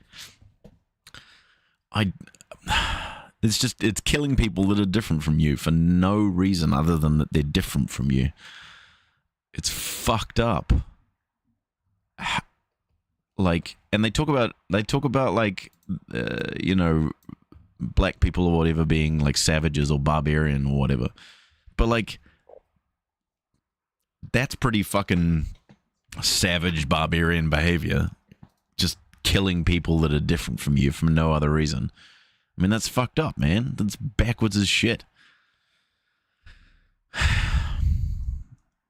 It's killing people that are different from you for no reason other than that they're different from you. It's fucked up. Like, and they talk about like, you know, black people or whatever being like savages or barbarian or whatever. But like, that's pretty fucking savage barbarian behavior. Just killing people that are different from you for no other reason. I mean, that's fucked up, man. That's backwards as shit.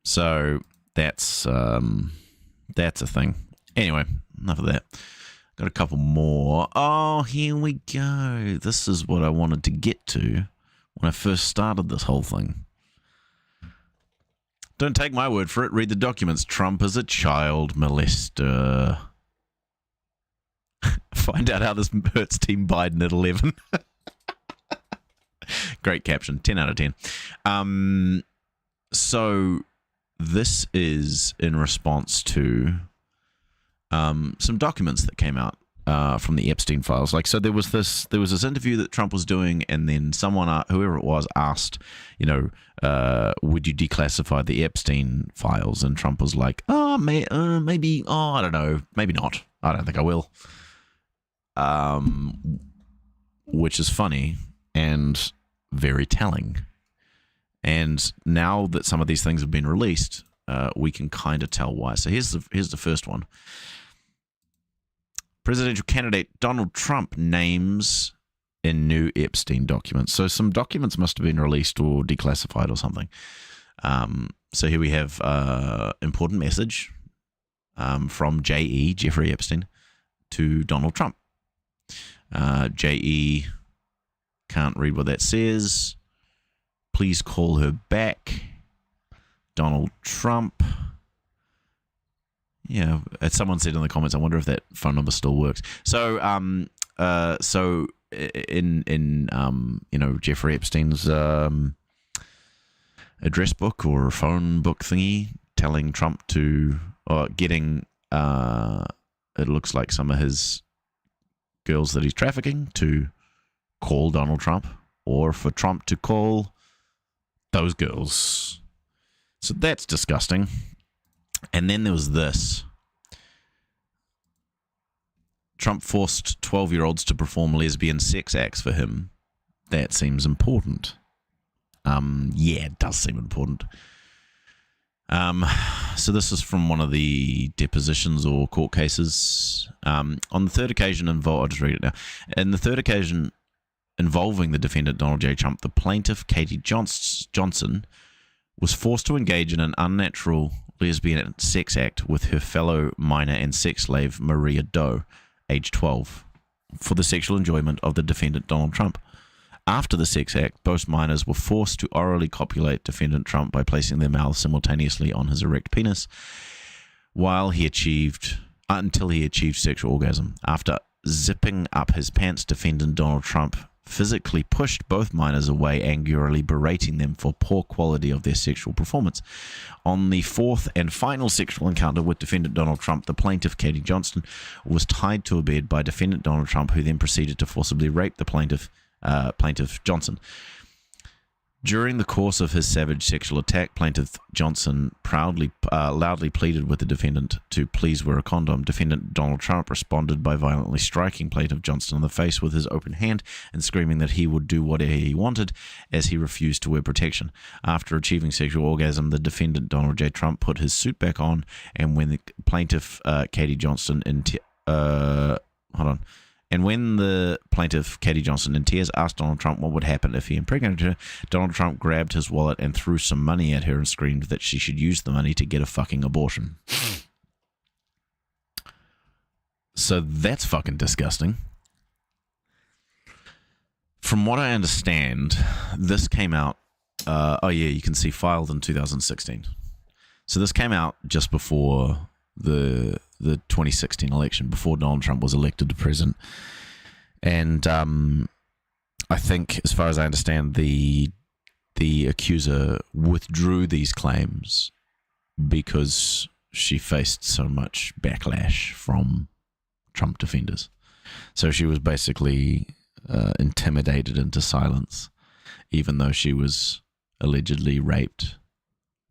So that's a thing. Anyway, enough of that. Got a couple more. Oh, here we go. This is what I wanted to get to when I first started this whole thing. Don't take my word for it. Read the documents. Trump is a child molester. Find out how this hurts Team Biden at 11. Great caption. 10 out of 10. So this is in response to some documents that came out from the Epstein files. Like, so there was this interview that Trump was doing, and then someone, whoever it was, asked, you know, would you declassify the Epstein files? And Trump was like, maybe, I don't know, maybe not. I don't think I will. Which is funny and very telling. And now that some of these things have been released, we can kind of tell why. So here's the first one. Presidential candidate Donald Trump names in new Epstein documents. So some documents must have been released or declassified or something. So here we have important message from J.E., Jeffrey Epstein, to Donald Trump. J.E. can't read what that says. Please call her back. Donald Trump. Yeah, as someone said in the comments, I wonder if that phone number still works. So, in you know, Jeffrey Epstein's address book or phone book thingy, telling Trump to, or getting, it looks like some of his girls that he's trafficking to call Donald Trump, or for Trump to call those girls. So that's disgusting. And then there was this. Trump forced 12-year-olds to perform lesbian sex acts for him. That seems important. Yeah, it does seem important. So this is from one of the depositions or court cases. On the third occasion I'll just read it now. In the third occasion involving the defendant Donald J. Trump, the plaintiff Katie Johnson was forced to engage in an unnatural lesbian sex act with her fellow minor and sex slave Maria Doe, age 12, for the sexual enjoyment of the defendant Donald Trump. After the sex act, both minors were forced to orally copulate defendant Trump by placing their mouths simultaneously on his erect penis until he achieved sexual orgasm. After zipping up his pants, defendant Donald Trump physically pushed both minors away, angrily berating them for poor quality of their sexual performance. On the fourth and final sexual encounter with defendant Donald Trump, the plaintiff, Katie Johnson, was tied to a bed by defendant Donald Trump, who then proceeded to forcibly rape the plaintiff Johnson. During the course of his savage sexual attack, plaintiff Johnson loudly pleaded with the defendant to please wear a condom. Defendant Donald Trump responded by violently striking plaintiff Johnson in the face with his open hand and screaming that he would do whatever he wanted as he refused to wear protection. After achieving sexual orgasm, the defendant Donald J. Trump put his suit back on, and when the plaintiff Katie Johnson And when the plaintiff, Katie Johnson, in tears, asked Donald Trump what would happen if he impregnated her, Donald Trump grabbed his wallet and threw some money at her and screamed that she should use the money to get a fucking abortion. So that's fucking disgusting. From what I understand, this came out, you can see filed in 2016. So this came out just before the 2016 election, before Donald Trump was elected to president. And I think, as far as I understand, the accuser withdrew these claims because she faced so much backlash from Trump defenders. So she was basically intimidated into silence, even though she was allegedly raped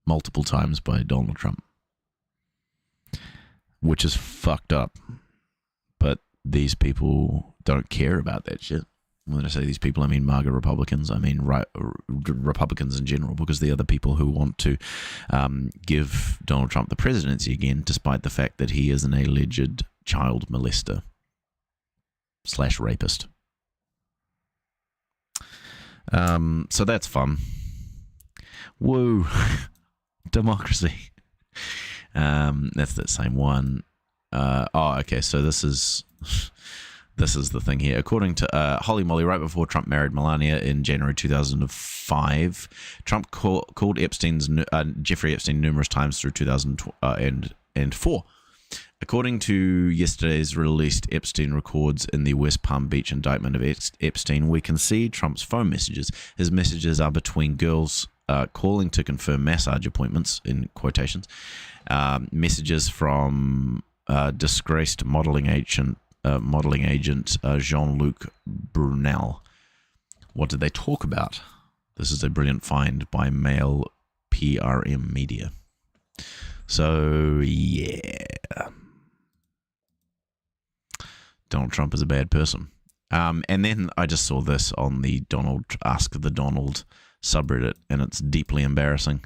multiple times by Donald Trump. Which is fucked up. But these people don't care about that shit. When I say these people, I mean MAGA Republicans. I mean Republicans in general, because they are the people who want to give Donald Trump the presidency again, despite the fact that he is an alleged child molester / rapist. So that's fun. Woo. Democracy. That's that same one. Okay, so this is the thing here. According to Holly Molly, right before Trump married Melania in January 2005, Trump called Jeffrey Epstein numerous times through 2004. According to yesterday's released Epstein records in the West Palm Beach indictment of Epstein, we can see Trump's phone messages. His messages are between girls calling to confirm massage appointments, in quotations, messages from disgraced modeling agent Jean-Luc Brunel. What did they talk about? This is a brilliant find by Male PRM Media. So, yeah. Donald Trump is a bad person. And then I just saw this on the Ask the Donald subreddit, and it's deeply embarrassing.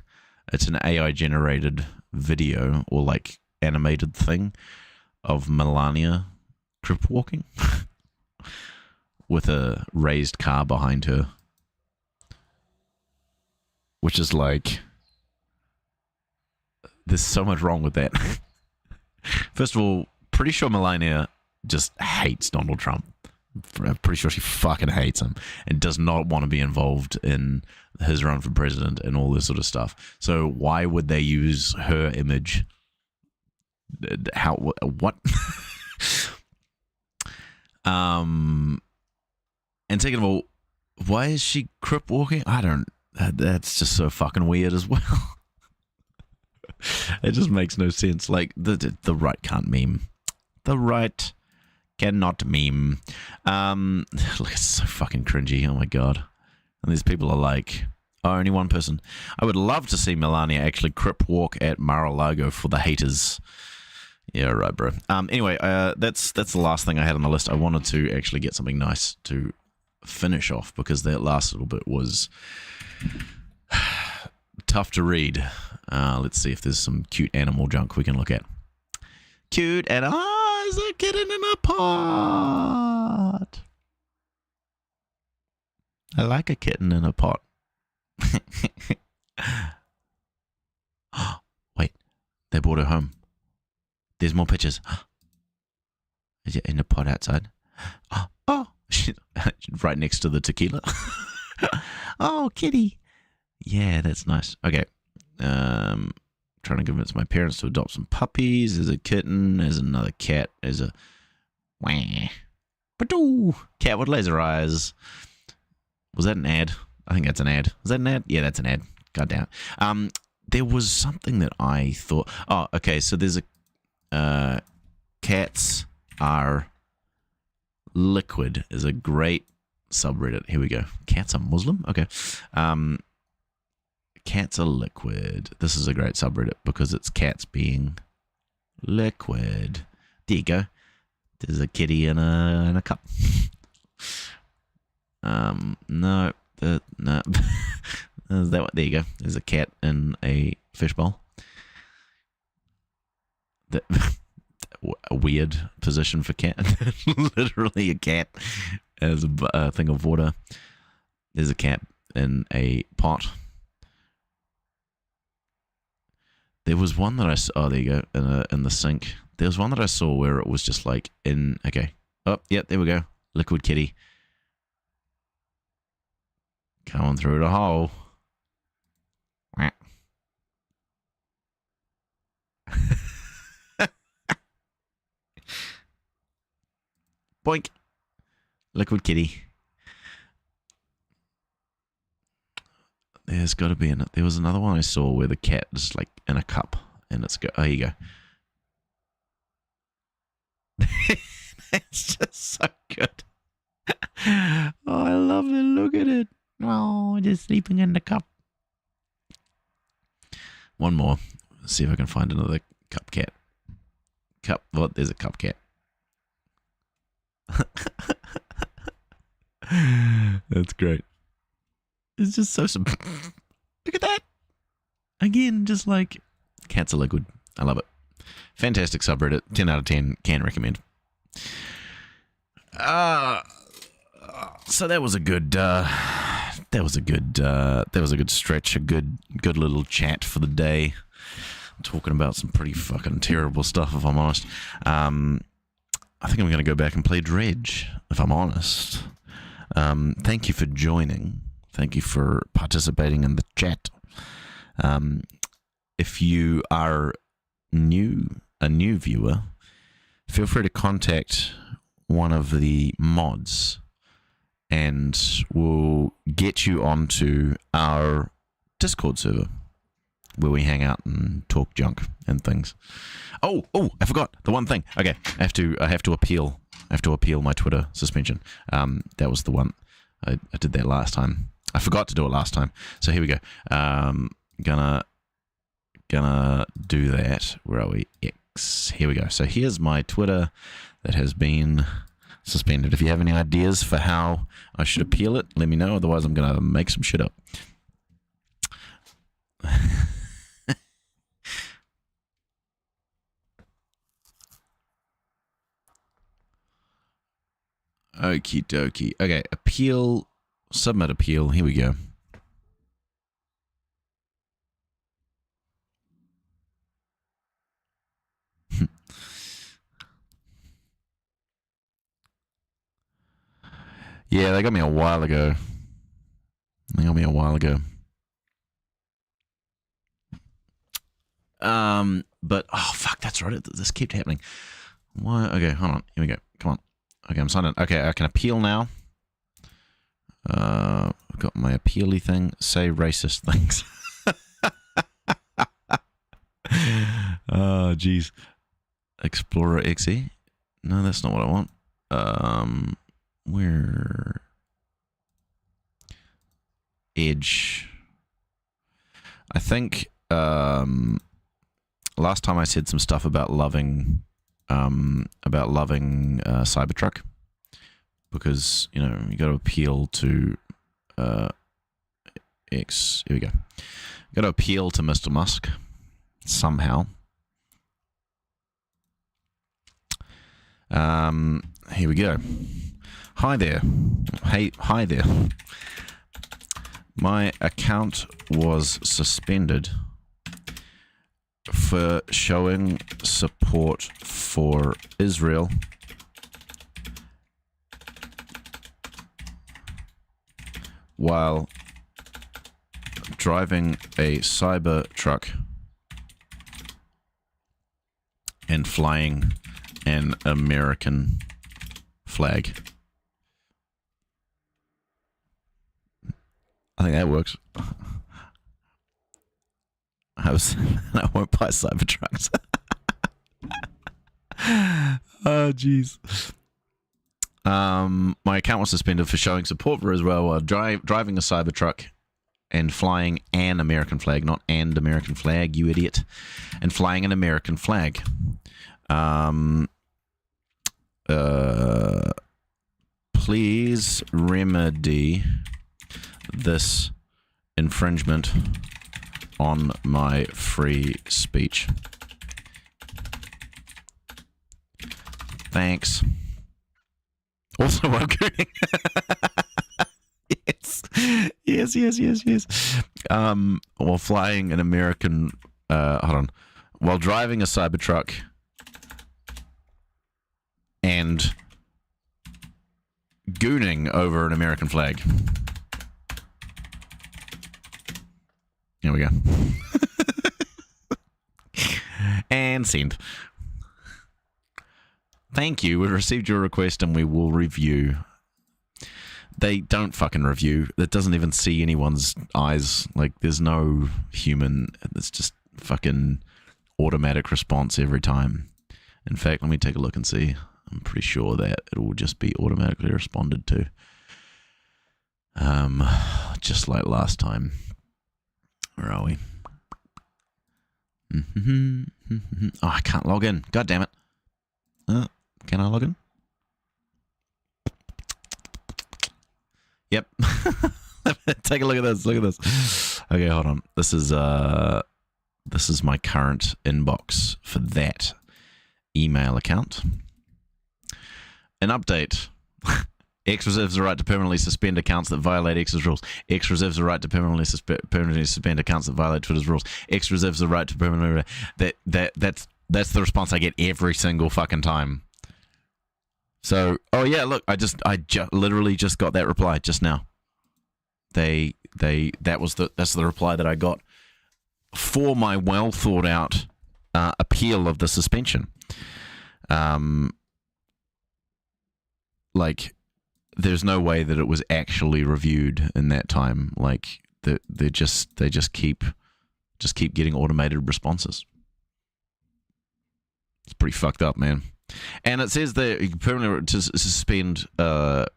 It's an AI-generated video, or like animated thing, of Melania crip walking with a raised car behind her, which is like, there's so much wrong with that. First of all, pretty sure Melania just hates Donald Trump. I'm pretty sure she fucking hates him and does not want to be involved in his run for president and all this sort of stuff. So why would they use her image? What? And second of all, why is she crip walking? That's just so fucking weird as well. It just makes no sense. Like, the right can't meme. The right cannot meme. Look, it's so fucking cringy. Oh my god. And these people are like, oh, only one person. I would love to see Melania actually crip walk at Mar-a-Lago for the haters. Yeah, right, bro. Anyway, that's the last thing I had on the list. I wanted to actually get something nice to finish off because that last little bit was tough to read. Let's see if there's some cute animal junk we can look at. Cute and there's a kitten in a pot. I like a kitten in a pot. Wait, they brought her home. There's more pictures. Is it in the pot outside? Oh, she's right next to the tequila. Oh, kitty. Yeah, that's nice. Okay. Trying to convince my parents to adopt some puppies. There's a kitten. There's another cat. There's a wah. Badoo. Cat with laser eyes. Was that an ad? I think that's an ad. Was that an ad? Yeah, that's an ad. God damn it. There was something that I thought. Oh, okay. So there's a cats are liquid is a great subreddit. Here we go. Cats are Muslim? Okay. Cats are liquid. This is a great subreddit because it's cats being liquid. There you go. There's a kitty in a cup. No. No. There you go. There's a cat in a fishbowl. A weird position for cat. Literally a cat as a thing of water. There's a cat in a pot. There was one that I saw. Oh, there you go. In the sink. There was one that I saw where it was just like in. Okay. Oh, yep. There we go. Liquid kitty. Coming through the hole. Boink. Liquid kitty. There's got to be there was another one I saw where the cat is like in a cup and it's oh, here you go. It's just so good. Oh, I love it. Look at it. Oh, just sleeping in the cup. One more. Let's see if I can find another cup cat. Well, there's a cup cat. That's great. It's just so simple. Look at that. Again, just like cats are liquid. I love it. Fantastic subreddit. 10 out of 10. Can recommend. So that was a good stretch, a good little chat for the day. Talking about some pretty fucking terrible stuff, if I'm honest. I think I'm going to go back and play Dredge, if I'm honest. Thank you for joining. Thank you for participating in the chat. If you are a new viewer, feel free to contact one of the mods and we'll get you onto our Discord server where we hang out and talk junk and things. Oh, I forgot the one thing. Okay, I have to appeal my Twitter suspension. That was the one. I did that last time. I forgot to do it last time. So here we go. Gonna do that. Where are we? X. Here we go. So here's my Twitter that has been suspended. If you have any ideas for how I should appeal it, let me know. Otherwise, I'm gonna make some shit up. Okie dokie. Okay, appeal, submit appeal. Here we go. Yeah, they got me a while ago. But oh fuck, that's right. This kept happening. Why? Okay, hold on. Here we go. Come on. Okay, I'm signed in. Okay, I can appeal now. I've got my appealy thing. Say racist things. Oh, jeez. Explorer XE? No, that's not what I want. Where? Edge. I think last time I said some stuff about loving Cybertruck, because you know you got to appeal to X. Here we go. Got to appeal to Mr. Musk somehow. Here we go. Hi there. Hey, hi there. My account was suspended for showing support for Israel while driving a Cybertruck and flying an American flag. I think that works. I won't buy Cybertrucks. Oh, jeez. My account was suspended for showing support for Israel while driving a Cybertruck and flying an American flag, not and American flag, you idiot, and flying an American flag. Please remedy this infringement on my free speech. Thanks. Also, I'm gooning. Yes. While flying an American, while driving a Cybertruck and gooning over an American flag. Here we go. And send. Thank you. We received your request and we will review. They don't fucking review. It doesn't even see anyone's eyes. Like, there's no human. It's just fucking automatic response every time. In fact, let me take a look and see. I'm pretty sure that it will just be automatically responded to. Just like last time. Where are we? Oh, I can't log in. God damn it. Can I log in? Yep. Take a look at this. Look at this. Okay, hold on. This is my current inbox for that email account. An update. X reserves the right to permanently suspend accounts that violate X's rules. X reserves the right to permanently suspend accounts that violate Twitter's rules. X reserves the right to permanently... That's the response I get every single fucking time. So, oh yeah, look, I literally just got that reply just now. That's the reply that I got for my well thought out appeal of the suspension. Like, there's no way that it was actually reviewed in that time. like they just keep getting automated responses. It's pretty fucked up, man. And it says that you can permanently suspend for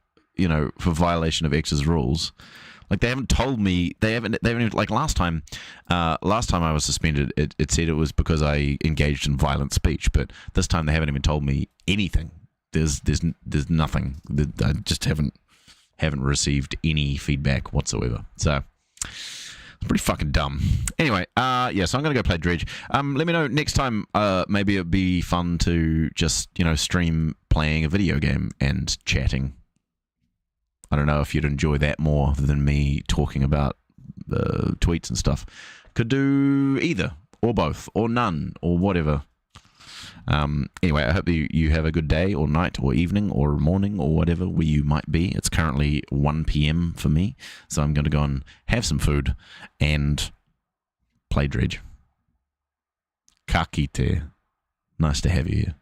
violation of X's rules. Like, they haven't told me. They haven't even, like, last time I was suspended, it said it was because I engaged in violent speech, but this time they haven't even told me anything. There's nothing. I just haven't received any feedback whatsoever. So it's pretty fucking dumb. Anyway, so I'm gonna go play Dredge. Let me know next time. Maybe it'd be fun to just stream playing a video game and chatting. I don't know if you'd enjoy that more than me talking about tweets and stuff. Could do either, or both, or none, or whatever. Anyway, I hope you have a good day, or night, or evening, or morning, or whatever where you might be. It's currently 1 p.m. for me, so I'm going to go and have some food and play Dredge. Ka kite. Nice to have you here.